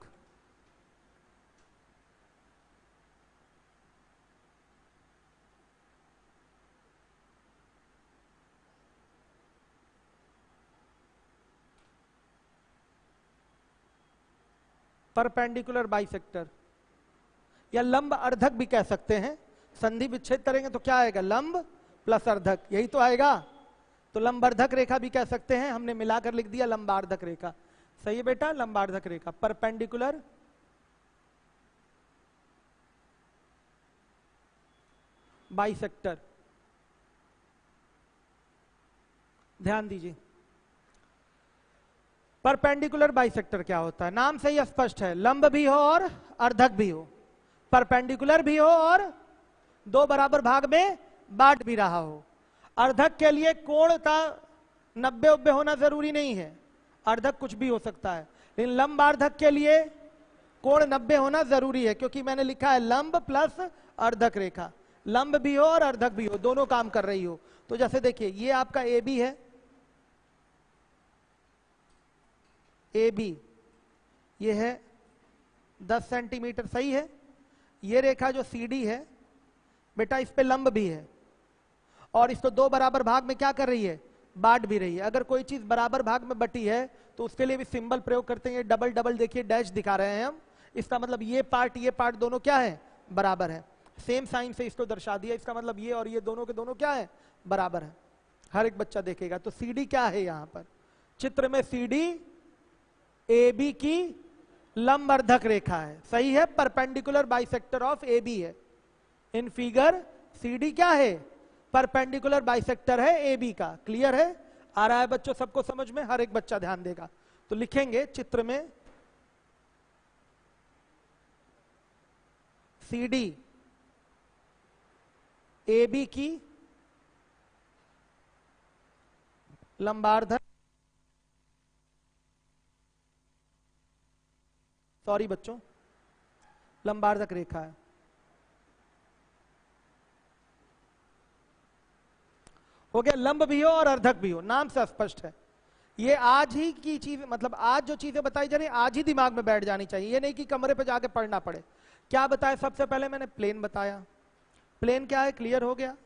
परपेंडिकुलर बाइसेक्टर या लंब अर्धक भी कह सकते हैं। संधि विच्छेद करेंगे तो क्या आएगा? लंब प्लस अर्धक, यही तो आएगा। तो लंबार्धक रेखा भी कह सकते हैं, हमने मिलाकर लिख दिया लंबार्धक रेखा। सही है बेटा, लंबार्धक रेखा, परपेंडिकुलर बाइसेक्टर। ध्यान दीजिए, परपेंडिकुलर बाइसेक्टर क्या होता है? नाम से ही स्पष्ट है, लंब भी हो और अर्धक भी हो, परपेंडिकुलर भी हो और दो बराबर भाग में बांट भी रहा हो। अर्धक के लिए कोण का 90-90 होना जरूरी नहीं है, अर्धक कुछ भी हो सकता है, लेकिन लंबार्धक के लिए कोण 90 होना जरूरी है, क्योंकि मैंने लिखा है लंब प्लस अर्धक रेखा, लंब भी हो और अर्धक भी हो, दोनों काम कर रही हो। तो जैसे देखिए, ये आपका ए बी है, ए बी ये है 10 सेंटीमीटर, सही है। ये रेखा जो सी डी है बेटा, इस पे लंब भी है और इसको दो बराबर भाग में क्या कर रही है? बांट भी रही है। अगर कोई चीज बराबर भाग में बटी है तो उसके लिए भी सिंबल प्रयोग करते हैं, डबल डबल, देखिए डैश दिखा रहे हैं हम, इसका मतलब ये पार्ट दोनों क्या है? बराबर है। सेम साइन से इसको दर्शा दिया, इसका मतलब ये और ये दोनों के दोनों क्या है? बराबर है। हर एक बच्चा देखेगा। तो सी डी क्या है यहां पर चित्र में? सी डी ए बी की लंबार्धक रेखा है, सही है, perpendicular bisector of A B है। इन फिगर सी डी क्या है? परपेंडिकुलर बाइसेक्टर है ए बी का। क्लियर है? आ रहा है बच्चों सबको समझ में? हर एक बच्चा ध्यान देगा। तो लिखेंगे चित्र में सी डी ए बी की लंबार्धक, सॉरी बच्चों, लंबार्धक रेखा है। हो गया, लंब भी हो और अर्धक भी हो, नाम से स्पष्ट है। ये आज ही की चीज, मतलब आज जो चीजें बताई जा रही है आज ही दिमाग में बैठ जानी चाहिए, ये नहीं कि कमरे पे जाके पढ़ना पड़े। क्या बताया? सबसे पहले मैंने प्लेन बताया, प्लेन क्या है? क्लियर हो गया।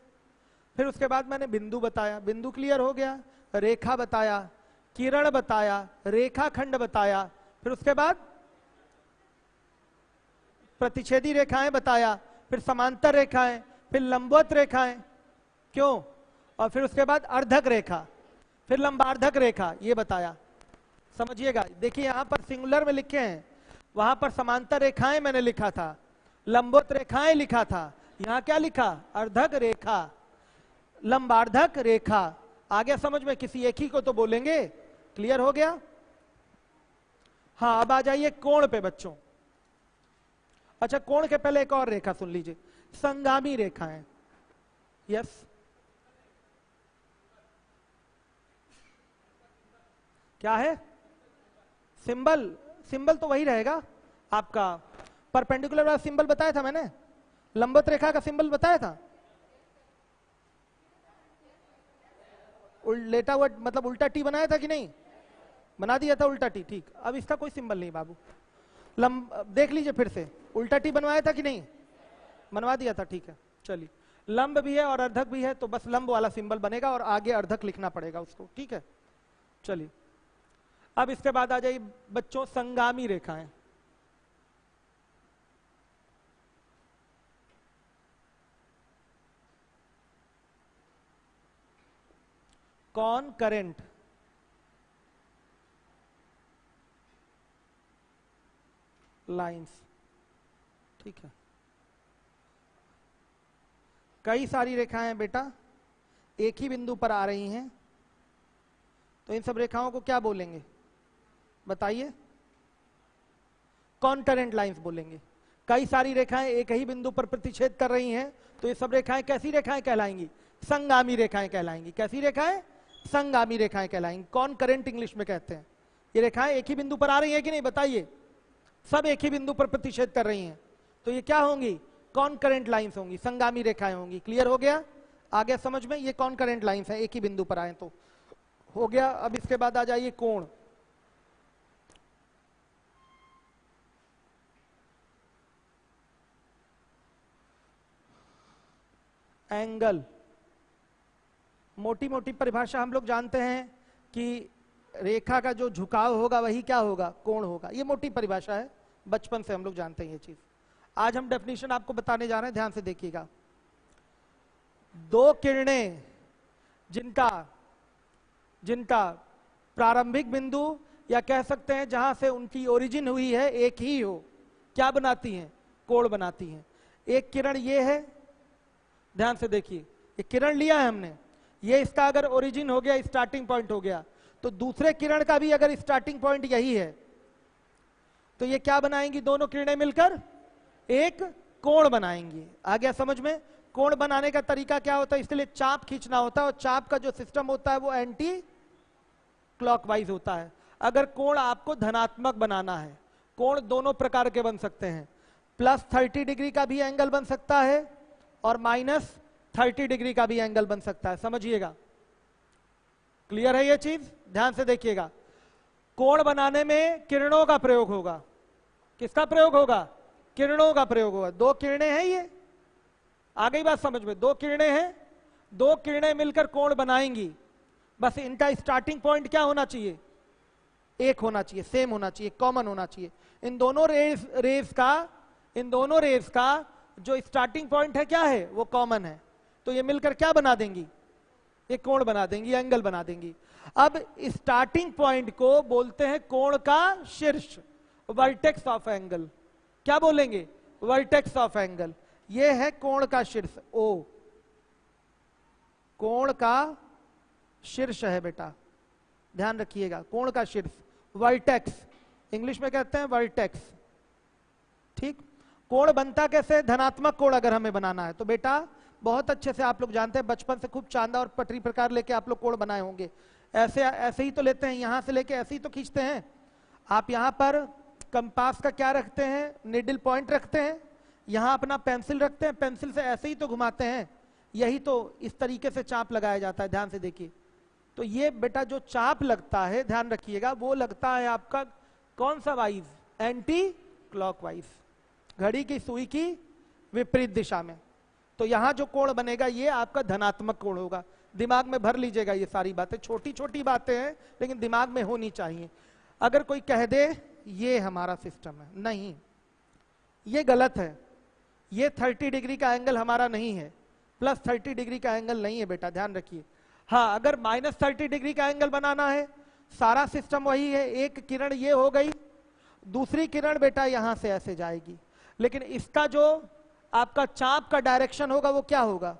फिर उसके बाद मैंने बिंदु बताया, बिंदु क्लियर हो गया। रेखा बताया, किरण बताया, रेखाखंड बताया, फिर उसके बाद प्रतिच्छेदी रेखाएं बताया, फिर समांतर रेखाएं, फिर लंबवत रेखाएं, क्यों, और फिर उसके बाद अर्धक रेखा, फिर लंबार्धक रेखा, ये बताया। समझिएगा, देखिए यहां पर सिंगुलर में लिखे हैं, वहां पर समांतर रेखाएं मैंने लिखा था, लंबवत रेखाएं लिखा था, यहां क्या लिखा? अर्धक रेखा, लंबार्धक रेखा। आ गया समझ में? किसी एक ही को तो बोलेंगे। क्लियर हो गया? हाँ, अब आ जाइए कोण पे बच्चों। अच्छा, कोण के पहले एक और रेखा सुन लीजिए, संगामी रेखाएं। यस, क्या है? सिंबल, सिंबल तो वही रहेगा आपका, परपेंडिकुलर वाला सिंबल बताया था मैंने, लंबवत रेखा का सिंबल बताया था, लेटा हुआ मतलब उल्टा टी बनाया था कि नहीं? बना दिया था उल्टा टी, ठीक। अब इसका कोई सिंबल नहीं बाबू, देख लीजिए फिर से, उल्टा टी बनवाया था कि नहीं? बनवा दिया था, ठीक है। चलिए, लंब भी है और अर्धक भी है, तो बस लंब वाला सिंबल बनेगा और आगे अर्धक लिखना पड़ेगा उसको, ठीक है। चलिए, अब इसके बाद आ जाइए बच्चों संगामी रेखाएं। कॉनकरेंट लाइंस, ठीक है। कई सारी रेखाएं हैं बेटा, एक ही बिंदु पर आ रही हैं, तो इन सब रेखाओं को क्या बोलेंगे बताइए? कॉन्करेंट लाइंस बोलेंगे। कई सारी रेखाएं एक ही बिंदु पर प्रतिच्छेद कर रही हैं, तो ये सब रेखाएं कैसी रेखाएं कहलाएंगी? संगामी रेखाएं कहलाएंगी। कैसी रेखाएं? संगामी रेखाएं कहलाएंगी। कॉन्करेंट इंग्लिश में कहते हैं। ये रेखाएं एक ही बिंदु पर आ रही हैं कि नहीं, बताइए? सब एक ही बिंदु पर प्रतिच्छेद कर रही हैं, तो ये क्या होंगी? कॉन्करेंट लाइंस होंगी, संगामी रेखाएं होंगी। क्लियर हो गया? आ गया समझ में? ये कॉन्करेंट लाइंस है, एक ही बिंदु पर आए तो हो गया। अब इसके बाद आ जाइए कोण। एंगल, मोटी मोटी परिभाषा हम लोग जानते हैं कि रेखा का जो झुकाव होगा वही क्या होगा? कोण होगा। ये मोटी परिभाषा है, बचपन से हम लोग जानते हैं ये चीज। आज हम डेफिनेशन आपको बताने जा रहे हैं, ध्यान से देखिएगा। दो किरणें जिनका प्रारंभिक बिंदु या कह सकते हैं जहां से उनकी ओरिजिन हुई है एक ही हो, क्या बनाती हैं? कोण बनाती हैं। एक किरण ये है, ध्यान से देखिए, ये किरण लिया है हमने, ये इसका अगर ओरिजिन हो गया, स्टार्टिंग पॉइंट हो गया, तो दूसरे किरण का भी अगर स्टार्टिंग पॉइंट यही है, तो ये क्या बनाएंगी? दोनों किरणें मिलकर एक कोण बनाएंगी। आ गया समझ में? कोण बनाने का तरीका क्या होता है? इसके लिए चाप खींचना होता है, और चाप का जो सिस्टम होता है वो एंटी क्लॉकवाइज होता है। अगर कोण आपको धनात्मक बनाना है, कोण दोनों प्रकार के बन सकते हैं। +30 डिग्री का भी एंगल बन सकता है और -30 डिग्री का भी एंगल बन सकता है। समझिएगा, क्लियर है ये चीज? ध्यान से देखिएगा। कोण बनाने में किरणों का प्रयोग होगा। किसका प्रयोग होगा? किरणों का प्रयोग होगा। दो किरणें हैं, ये आ गई बात समझ में? दो किरणें हैं, दो किरणें मिलकर कोण बनाएंगी। बस इनका स्टार्टिंग पॉइंट क्या होना चाहिए? एक होना चाहिए, सेम होना चाहिए, कॉमन होना चाहिए। इन दोनों रेज का जो स्टार्टिंग पॉइंट है क्या है? वो कॉमन है। तो ये मिलकर क्या बना देंगी? एक कोण बना देंगी, एंगल बना देंगी। अब स्टार्टिंग पॉइंट को बोलते हैं कोण का शीर्ष, वर्टेक्स ऑफ एंगल। क्या बोलेंगे? Vertex of angle. ये है कोण का शीर्ष, ओ। कोण का शीर्ष है बेटा, ध्यान रखिएगा। कोण का शीर्ष, वर्टेक्स, इंग्लिश में कहते हैं वर्टेक्स। ठीक। कोण बनता कैसे? धनात्मक कोण अगर हमें बनाना है तो बेटा बहुत अच्छे से आप लोग जानते हैं, बचपन से खूब चांदा और पटरी प्रकार लेके आप लोग कोण बनाए होंगे। ऐसे ही तो लेते हैं, यहां से लेके ऐसे ही तो खींचते हैं। आप यहां पर कंपास का क्या रखते हैं? निडल पॉइंट रखते हैं। यहां अपना पेंसिल रखते हैं, पेंसिल से ऐसे ही तो घुमाते हैं। यही तो इस तरीके से चाप लगाया जाता है। ध्यान से देखिए। तो ये बेटा जो चाप लगता है, ध्यान रखिएगा, वो लगता है आपका कौन सा वाइज? एंटी क्लॉकवाइज, घड़ी की सुई की विपरीत दिशा में। तो यहां जो कोण बनेगा ये आपका धनात्मक कोण होगा। दिमाग में भर लीजिएगा, ये सारी बातें छोटी छोटी बातें हैं लेकिन दिमाग में होनी चाहिए। अगर कोई कह दे ये हमारा सिस्टम है, नहीं, ये गलत है। ये 30 डिग्री का एंगल हमारा नहीं है, +30 डिग्री का एंगल नहीं है बेटा, ध्यान रखिए। हाँ, अगर -30 डिग्री का एंगल बनाना है, सारा सिस्टम वही है। एक किरण ये हो गई, दूसरी किरण बेटा यहां से ऐसे जाएगी, लेकिन इसका जो आपका चाप का डायरेक्शन होगा वो क्या होगा?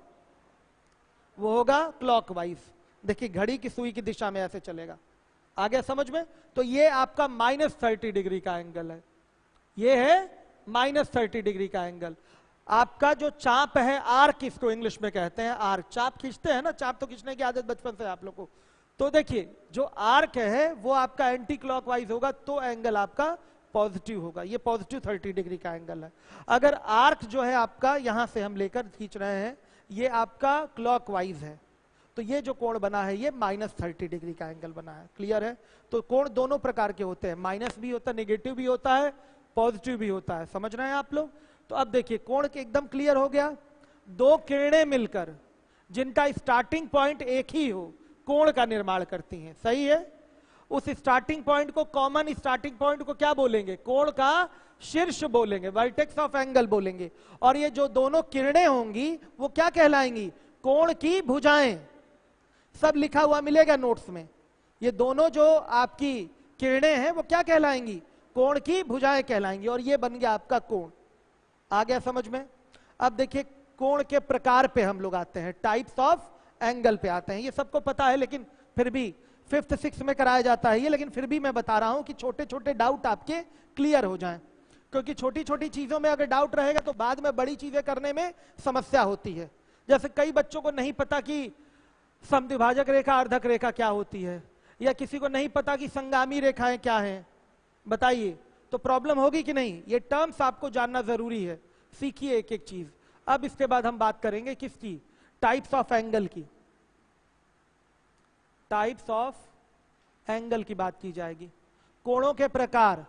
वो होगा क्लॉकवाइज। देखिए घड़ी की सुई की दिशा में ऐसे चलेगा। आ गया समझ में? तो ये आपका -30 डिग्री का एंगल है। ये है -30 डिग्री का एंगल। आपका जो चाप है, आर्क इसको इंग्लिश में कहते हैं, आर्क। चाप खींचते हैं ना, चाप तो खींचने की आदत बचपन से आप लोग को। तो देखिए जो आर्क है वो आपका एंटी क्लॉकवाइज होगा, तो एंगल आपका पॉजिटिव होगा। ये पॉजिटिव 30 डिग्री का एंगल है। अगर आर्क जो है आपका यहां से हम लेकर खींच रहे हैं, ये आपका क्लॉकवाइज है, तो ये जो कोण बना है ये -30 डिग्री का एंगल बना है। क्लियर है? तो कोण दोनों प्रकार के होते हैं, माइनस भी होता है, नेगेटिव भी होता है, पॉजिटिव भी होता है। समझ रहे हैं आप लोग? तो अब देखिए कोण के एकदम क्लियर हो गया। दो किरणें मिलकर जिनका स्टार्टिंग पॉइंट एक ही हो, कोण का निर्माण करती हैं। सही है? उस स्टार्टिंग पॉइंट को, कॉमन स्टार्टिंग पॉइंट को क्या बोलेंगे? कोण का शीर्ष बोलेंगे, वर्टेक्स ऑफ एंगल बोलेंगे। और ये जो दोनों किरणें होंगी वो क्या कहलाएंगी? कोण की भुजाएं। सब लिखा हुआ मिलेगा नोट्स में। ये दोनों जो आपकी किरणें हैं वो क्या कहलाएंगी? कोण की भुजाएं कहलाएंगी। और ये बन गया आपका कोण। आ गया समझ में? अब देखिए कोण के प्रकार पे हम लोग आते हैं, टाइप्स ऑफ एंगल पे आते हैं। ये सबको पता है लेकिन फिर भी 5th 6th में कराया जाता है ये, लेकिन फिर भी मैं बता रहा हूं कि छोटे छोटे डाउट आपके क्लियर हो जाएं। क्योंकि छोटी छोटी चीजों में अगर डाउट रहेगा तो बाद में बड़ी चीजें करने में समस्या होती है। जैसे कई बच्चों को नहीं पता कि समद्विभाजक रेखा अर्धक रेखा क्या होती है, या किसी को नहीं पता कि संगामी रेखाएं क्या हैं, बताइए, तो प्रॉब्लम होगी कि नहीं? ये टर्म्स आपको जानना जरूरी है, सीखिए एक एक चीज। अब इसके बाद हम बात करेंगे किसकी? टाइप्स ऑफ एंगल की। टाइप्स ऑफ एंगल की बात की जाएगी। कोणों के प्रकार,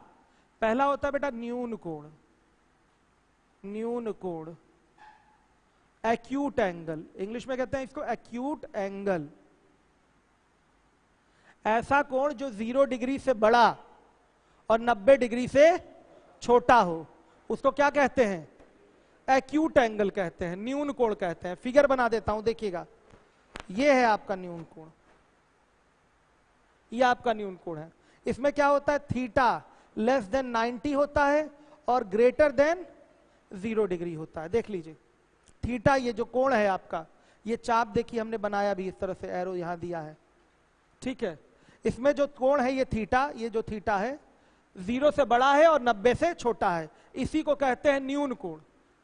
पहला होता है बेटा न्यून कोण। न्यून कोण, एक्यूट एंगल, इंग्लिश में कहते हैं इसको एक्यूट एंगल। ऐसा कोण जो 0 डिग्री से बड़ा और 90 डिग्री से छोटा हो, उसको क्या कहते हैं? एक्यूट एंगल कहते हैं, न्यून कोण कहते हैं। फिगर बना देता हूं, देखिएगा, ये है आपका न्यून कोण, ये आपका न्यून कोण है। इसमें क्या होता है? थीटा लेस देन 90 होता है और ग्रेटर देन 0 डिग्री होता है। देख लीजिए, थीटा, ये जो कोण है आपका, ये चाप देखिए हमने बनाया भी इस तरह से, एरो यहां दिया है, ठीक है। इसमें जो कोण है ये थीटा, ये जो थीटा है 0 से बड़ा है और 90 से छोटा है, इसी को कहते हैं न्यून कोण।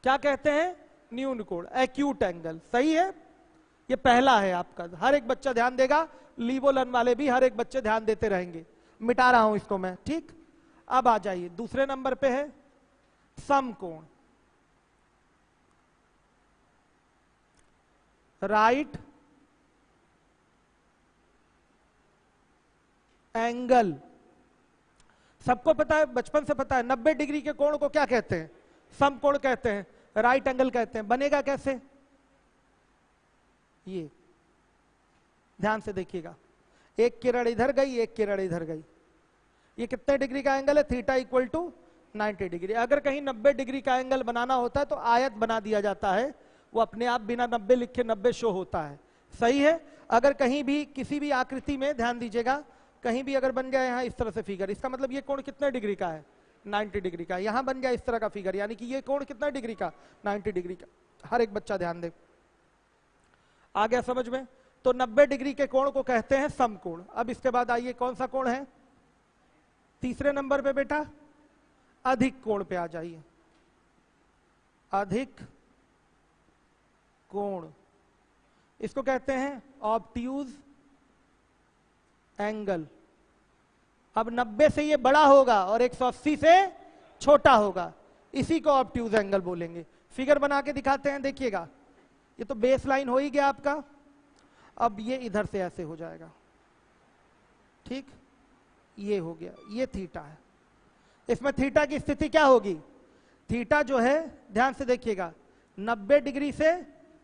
क्या कहते हैं? न्यून कोण, एक्यूट एंगल। सही है, ये पहला है आपका। हर एक बच्चा ध्यान देगा, लीवोलन वाले भी हर एक बच्चे ध्यान देते रहेंगे। मिटा रहा हूं इसको मैं, ठीक। अब आ जाइए, दूसरे नंबर पे है समकोण। राइट एंगल, सबको पता है, बचपन से पता है, 90 डिग्री के कोण को क्या कहते हैं? समकोण कहते हैं, राइट एंगल कहते हैं। बनेगा कैसे? ये ध्यान से देखिएगा, एक किरण इधर गई, एक किरण इधर गई, ये कितने डिग्री का एंगल है? Theta equal to 90 degree. अगर कहीं 90 डिग्री का एंगल बनाना होता है तो आयत बना दिया जाता है, वो अपने आप बिना 90 लिखे 90 शो होता है। सही है। अगर कहीं भी किसी भी आकृति में ध्यान दीजिएगा, कहीं भी अगर बन गया यहाँ इस तरह से फिगर, इसका मतलब ये कोण कितने डिग्री का है? 90 डिग्री का। यहां बन गया इस तरह का फिगर, यानी कि ये कोण कितना डिग्री का? 90 डिग्री का। हर एक बच्चा ध्यान दे, आ गया समझ में? तो 90 डिग्री के कोण को कहते हैं समकोण। अब इसके बाद आइए, कौन सा कोण है? तीसरे नंबर पे बेटा अधिक कोण पे आ जाइए। अधिक कोण, इसको कहते हैं ऑब्ट्यूज एंगल। अब 90 से ये बड़ा होगा और 180 से छोटा होगा, इसी को ऑब्ट्यूज एंगल बोलेंगे। फिगर बना के दिखाते हैं, देखिएगा, ये तो बेस लाइन हो ही गया आपका। अब ये इधर से ऐसे हो जाएगा, ठीक, ये हो गया, ये थीटा है। इसमें थीटा की स्थिति क्या होगी? थीटा जो है, ध्यान से देखिएगा, 90 डिग्री से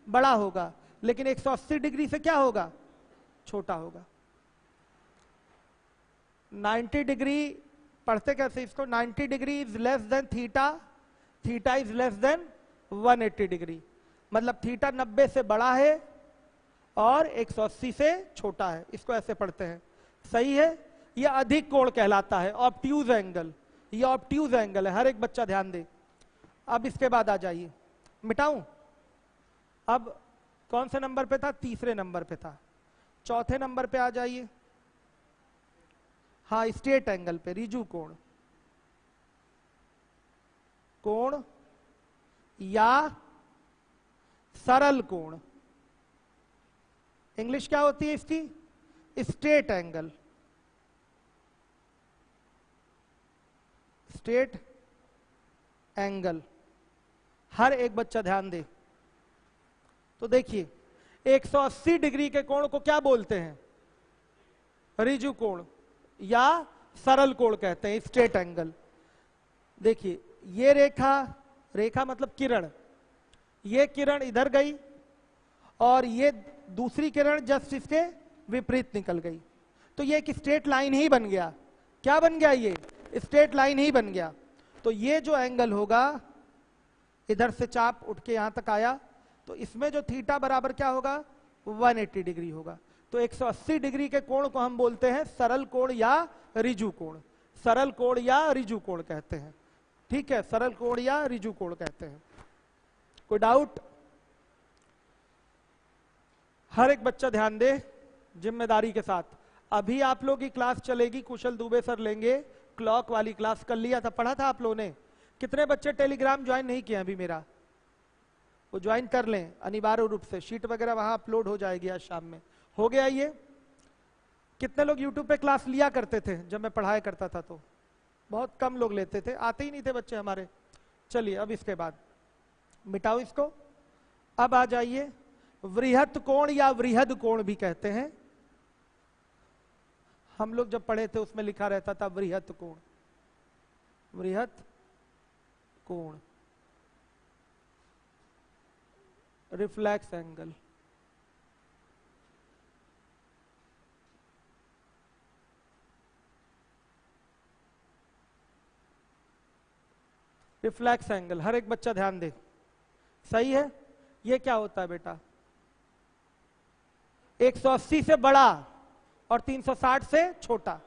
बड़ा होगा, लेकिन 180 डिग्री से क्या होगा? छोटा होगा। 90 डिग्री पढ़ते कैसे इसको? 90 degree is less than theta, theta is less than 180 degree. मतलब थीटा 90 से बड़ा है और 180 से छोटा है, इसको ऐसे पढ़ते हैं। सही है। ये अधिक कोण कहलाता है, ऑब्ट्यूज एंगल। ये ऑब्ट्यूज एंगल है, हर एक बच्चा ध्यान दे। अब इसके बाद आ जाइए, मिटाऊं? अब कौन से नंबर पे था? तीसरे नंबर पे था। चौथे नंबर पे आ जाइए। हाँ, स्ट्रेट एंगल पे, रिजु कोण। कोण या सरल कोण, इंग्लिश क्या होती है इसकी? Straight angle. स्ट्रेट एंगल, हर एक बच्चा ध्यान दे। तो देखिए, 180 डिग्री के कोण को क्या बोलते हैं? रिजु कोण या सरल कोण कहते हैं, स्ट्रेट एंगल। देखिए, ये रेखा, रेखा मतलब किरण, ये किरण इधर गई और ये दूसरी किरण जस्ट इसके विपरीत निकल गई, तो ये एक स्ट्रेट लाइन ही बन गया। क्या बन गया? ये स्ट्रेट लाइन ही बन गया। तो ये जो एंगल होगा, इधर से चाप उठ के यहां तक आया, तो इसमें जो थीटा बराबर क्या होगा? 180 डिग्री होगा। तो 180 डिग्री के कोण को हम बोलते हैं सरल कोण या रिजु कोण। सरल कोण या रिजु कोण कहते हैं, ठीक है, सरल कोण या रिजु कोण कहते हैं। कोई डाउट? हर एक बच्चा ध्यान दे जिम्मेदारी के साथ। अभी आप लोगों की क्लास चलेगी, कुशल दुबे सर लेंगे क्लॉक वाली क्लास। कर लिया था, पढ़ा था आप लोगों ने कितने बच्चे टेलीग्राम ज्वाइन नहीं किए अभी मेरा? वो ज्वाइन कर लें अनिवार्य रूप से, शीट वगैरह वहां अपलोड हो जाएगी आज शाम में। हो गया ये? कितने लोग यूट्यूब पे क्लास लिया करते थे जब मैं पढ़ाया करता था? तो बहुत कम लोग लेते थे, आते ही नहीं थे बच्चे हमारे। चलिए अब इसके बाद मिटाओ इसको। अब आ जाइए, वृहत कोण या वृहद कोण भी कहते हैं। हम लोग जब पढ़े थे उसमें लिखा रहता था वृहत कोण, वृहत कोण, रिफ्लेक्स एंगल। रिफ्लेक्स एंगल, हर एक बच्चा ध्यान दे, सही है। ये क्या होता है बेटा? 180 से बड़ा और 360 से छोटा,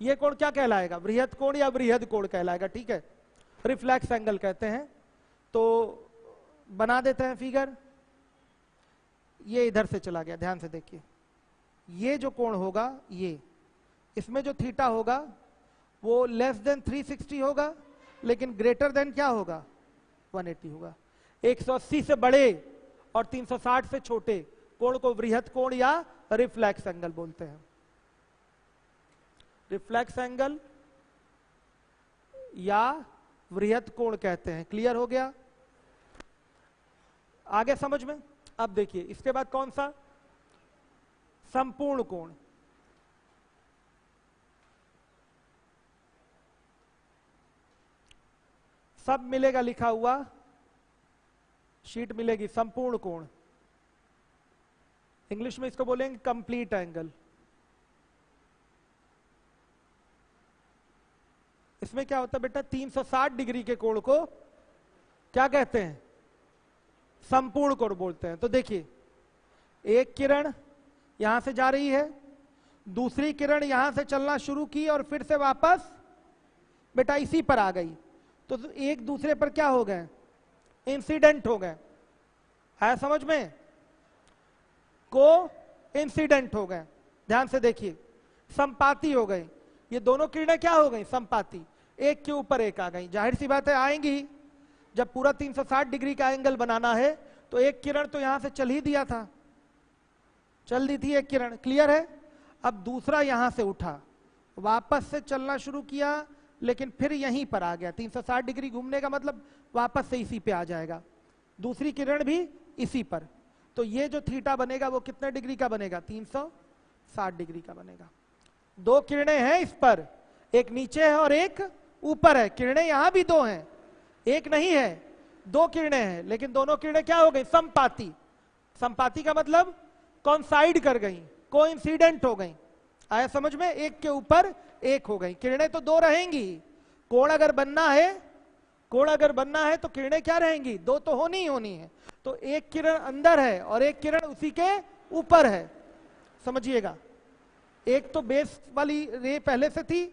ये कोण क्या कहलाएगा? वृहत कोण या वृहद कोण कहलाएगा, ठीक है। रिफ्लेक्स एंगल कहते हैं। तो बना देते हैं फिगर। ये इधर से चला गया, ध्यान से देखिए। ये जो कोण होगा, ये इसमें जो थीटा होगा वो लेस देन 360 होगा, लेकिन ग्रेटर देन क्या होगा? 180 होगा। 180 से बड़े और 360 से छोटे कोण को वृहत कोण या रिफ्लेक्स एंगल बोलते हैं। रिफ्लेक्स एंगल या वृहत कोण कहते हैं। क्लियर हो गया? आगे समझ में? अब देखिए इसके बाद कौन सा? संपूर्ण कोण। सब मिलेगा लिखा हुआ, शीट मिलेगी। संपूर्ण कोण, इंग्लिश में इसको बोलेंगे कंप्लीट एंगल। इसमें क्या होता है बेटा? 360 डिग्री के कोण को क्या कहते हैं? संपूर्ण कोण बोलते हैं। तो देखिए, एक किरण यहां से जा रही है, दूसरी किरण यहां से चलना शुरू की और फिर से वापस बेटा इसी पर आ गई, तो एक दूसरे पर क्या हो गए? इंसिडेंट हो गए। है समझ में? को इंसिडेंट हो गए। ध्यान से देखिए, संपाती हो गई। ये दोनों किरणें क्या हो गई? संपाती, एक के ऊपर एक आ गई। जाहिर सी बात है आएंगी, जब पूरा 360 डिग्री का एंगल बनाना है तो एक किरण तो यहां से चल ही दिया था, चल दी थी एक किरण। क्लियर है? अब दूसरा यहां से उठा, वापस से चलना शुरू किया, लेकिन फिर यहीं पर आ गया। 360 डिग्री घूमने का मतलब वापस से इसी पे आ जाएगा, दूसरी किरण भी इसी पर। तो ये जो थीटा बनेगा वो कितने डिग्री का बनेगा? 360 डिग्री का बनेगा। दो किरणें हैं इस पर, एक नीचे है और एक ऊपर है। किरणें यहां भी दो हैं, एक नहीं है, दो किरणें हैं, लेकिन दोनों किरणें क्या हो गई? संपाती। संपाती का मतलब कॉन्साइड कर गई, कोइंसिडेंट हो गई। आया समझ में? एक के ऊपर एक हो गई। किरणें तो दो रहेंगी, कोण अगर बनना है, कोण अगर बनना है तो किरणें क्या रहेंगी? दो तो होनी ही होनी है। तो एक किरण अंदर है और एक किरण उसी के ऊपर है। समझिएगा, एक तो बेस वाली रे पहले से थी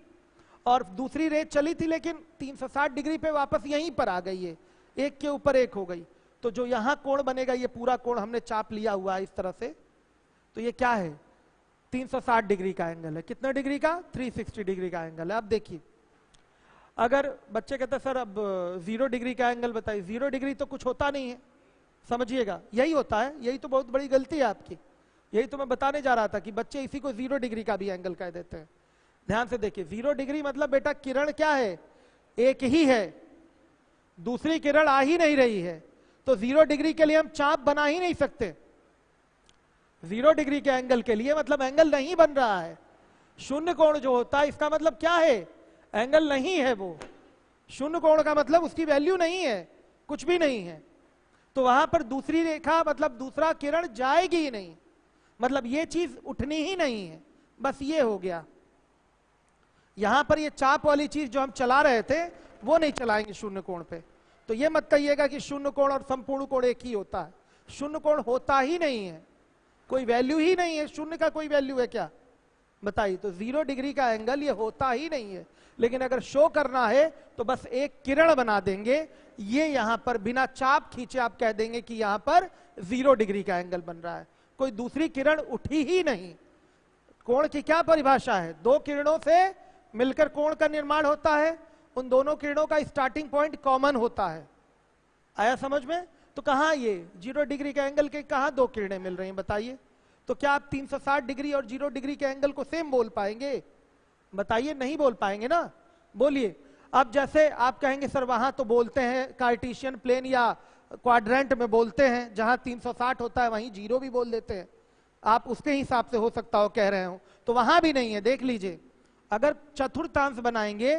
और दूसरी रे चली थी, लेकिन 360 डिग्री पे वापस यहीं पर आ गई है, एक के ऊपर एक हो गई। तो जो यहां कोण बनेगा, ये पूरा कोण हमने चाप लिया हुआ है इस तरह से, तो ये क्या है? 360 डिग्री का एंगल है। कितने डिग्री का? 360 डिग्री का एंगल है। अब देखिए, अगर बच्चे कहते हैं सर अब 0 डिग्री का एंगल बताइए, 0 डिग्री तो कुछ होता नहीं है। समझिएगा, यही होता है, यही तो बहुत बड़ी गलती है आपकी। यही तो मैं बताने जा रहा था कि बच्चे इसी को 0 डिग्री का भी एंगल कह देते हैं। ध्यान से देखिए, 0 डिग्री मतलब बेटा किरण क्या है? एक ही है, दूसरी किरण आ ही नहीं रही है। तो 0 डिग्री के लिए हम चाप बना ही नहीं सकते। 0 डिग्री के एंगल के लिए मतलब एंगल नहीं बन रहा है। शून्य कोण जो होता है, इसका मतलब क्या है? एंगल नहीं है वो। शून्य कोण का मतलब उसकी वैल्यू नहीं है, कुछ भी नहीं है। तो वहां पर दूसरी रेखा मतलब दूसरा किरण जाएगी ही नहीं, मतलब ये चीज उठनी ही नहीं है। बस ये हो गया। यहां पर ये चाप वाली चीज जो हम चला रहे थे वो नहीं चलाएंगे शून्य कोण पे। तो ये मत कहिएगा कि शून्य कोण और संपूर्ण कोण एक ही होता है। शून्य कोण होता ही नहीं है, कोई वैल्यू ही नहीं है। शून्य का कोई वैल्यू है क्या? बताइए। तो 0 डिग्री का एंगल ये होता ही नहीं है। लेकिन अगर शो करना है तो बस एक किरण बना देंगे, ये यहां पर बिना चाप खींचे आप कह देंगे कि यहां पर 0 डिग्री का एंगल बन रहा है। कोई दूसरी किरण उठी ही नहीं। कोण की क्या परिभाषा है? दो किरणों से मिलकर कोण का निर्माण होता है उन दोनों किरणों का स्टार्टिंग पॉइंट कॉमन होता है। आया समझ में? तो कहाँ ये 0 डिग्री के एंगल के कहाँ दो किरणें मिल रही हैं बताइए? तो क्या आप 360 डिग्री और 0 डिग्री के एंगल को सेम बोल पाएंगे? बताइए, नहीं बोल पाएंगे ना। बोलिए। अब जैसे आप कहेंगे सर वहां तो बोलते हैं कार्टेशियन प्लेन या क्वाड्रेंट में बोलते हैं, जहां 360 होता है वहीं 0 भी बोल देते हैं। आप उसके हिसाब से हो सकता हो कह रहे हो, तो वहां भी नहीं है। देख लीजिए, अगर चतुर्थांश बनाएंगे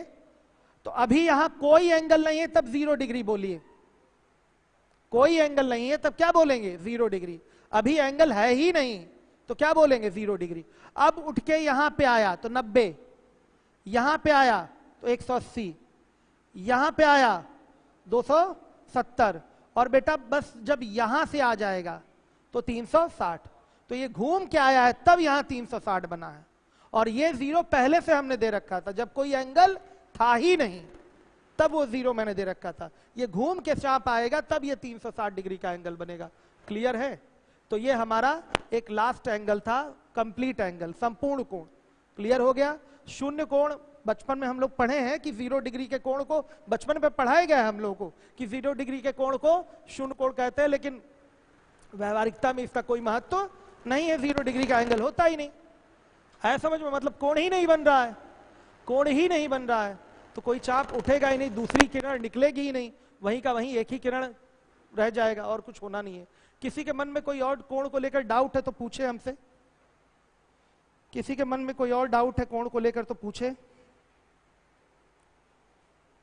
तो अभी यहां कोई एंगल नहीं है, तब 0 डिग्री बोलिए। कोई एंगल नहीं है तब क्या बोलेंगे? 0 डिग्री। अभी एंगल है ही नहीं तो क्या बोलेंगे? 0 डिग्री। अब उठ के यहां पे आया तो 90, यहां पे आया तो 180, यहां पे आया 270, और बेटा बस जब यहां से आ जाएगा तो 360। तो ये घूम के आया है तब यहां 360 बना है, और ये 0 पहले से हमने दे रखा था, जब कोई एंगल था ही नहीं तब वो 0 मैंने दे रखा था। ये घूम के चाप आएगा तब ये 360 डिग्री का एंगल बनेगा। क्लियर है? तो ये हमारा एक लास्ट एंगल था, कंप्लीट एंगल, संपूर्ण कोण। क्लियर हो गया? शून्य कोण बचपन में हम लोग पढ़े हैं कि 0 डिग्री के कोण को, बचपन में पढ़ाया गया है हम लोगों को कि 0 डिग्री के कोण को शून्य कोण कहते हैं, लेकिन व्यवहारिकता में इसका कोई महत्व नहीं है। 0 डिग्री का एंगल होता ही नहीं है, समझ में? मतलब कोण ही नहीं बन रहा है, कोण ही नहीं बन रहा है, तो कोई चाप उठेगा ही नहीं, दूसरी किरण निकलेगी ही नहीं, वहीं का वहीं एक ही किरण रह जाएगा, और कुछ होना नहीं है। किसी के मन में कोई और कोण को लेकर डाउट है तो पूछे हमसे। किसी के मन में कोई और डाउट है कोण को लेकर तो पूछे।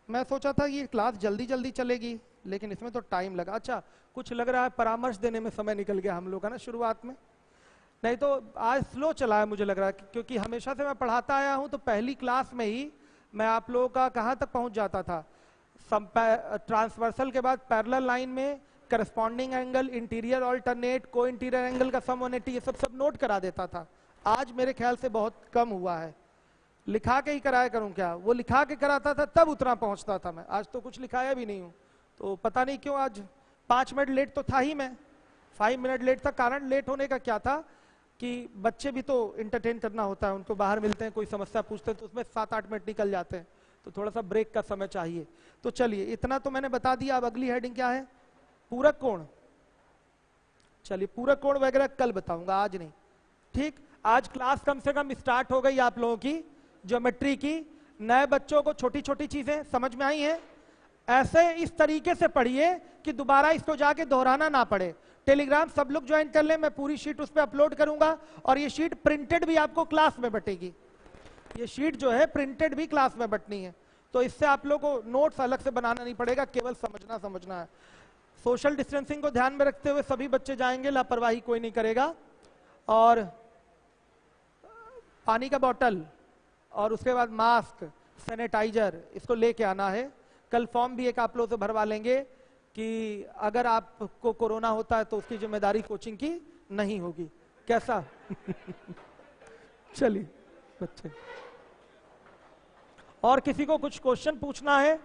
मैं सोचा था ये क्लास जल्दी जल्दी चलेगी, लेकिन इसमें तो टाइम लगा। अच्छा, कुछ लग रहा है परामर्श देने में समय निकल गया हम लोग का ना शुरुआत में, नहीं तो आज स्लो चला है मुझे लग रहा है, क्योंकि हमेशा से मैं पढ़ाता आया हूं तो पहली क्लास में ही मैं आप लोगों का कहां तक पहुंच जाता था, ट्रांसवर्सल के बाद पैरेलल लाइन में करस्पॉन्डिंग एंगल, इंटीरियर ऑल्टरनेट, को इंटीरियर एंगल का सम 180, ये सब नोट करा देता था। आज मेरे ख्याल से बहुत कम हुआ है। लिखा के ही कराया करूं क्या? वो लिखा के कराता था तब उतना पहुंचता था मैं, आज तो कुछ लिखाया भी नहीं हूं, तो पता नहीं क्यों आज 5 मिनट लेट तो था ही मैं, 5 मिनट लेट था। कारण लेट होने का क्या था कि बच्चे भी तो इंटरटेन करना होता है, उनको बाहर मिलते हैं, कोई समस्या पूछते हैं तो उसमें 7-8 मिनट निकल जाते हैं, तो थोड़ा सा ब्रेक का समय चाहिए। तो चलिए इतना तो मैंने बता दिया। अब अगली हेडिंग क्या है? पूरक कोण। चलिए पूरक कोण वगैरह कल बताऊंगा, आज नहीं। ठीक, आज क्लास कम से कम स्टार्ट हो गई आप लोगों की ज्योमेट्री की। नए बच्चों को छोटी छोटी चीजें समझ में आई हैं? ऐसे इस तरीके से पढ़िए कि दोबारा इसको जाके दोहराना ना पड़े। टेलीग्राम सब लोग ज्वाइन कर लें, मैं पूरी शीट उस पर अपलोड करूंगा, और ये शीट प्रिंटेड भी आपको क्लास में बटेगी। ये शीट जो है प्रिंटेड भी क्लास में बटनी है, तो इससे आप लोग को नोट्स अलग से बनाना नहीं पड़ेगा, केवल समझना है। सोशल डिस्टेंसिंग को ध्यान में रखते हुए सभी बच्चे जाएंगे, लापरवाही कोई नहीं करेगा। और पानी का बोतल और उसके बाद मास्क, सैनिटाइजर, इसको लेके आना है। कल फॉर्म भी एक आप लोगों से भरवा लेंगे कि अगर आपको कोरोना होता है तो उसकी जिम्मेदारी कोचिंग की नहीं होगी। कैसा? चलिए बच्चे, और किसी को कुछ क्वेश्चन पूछना है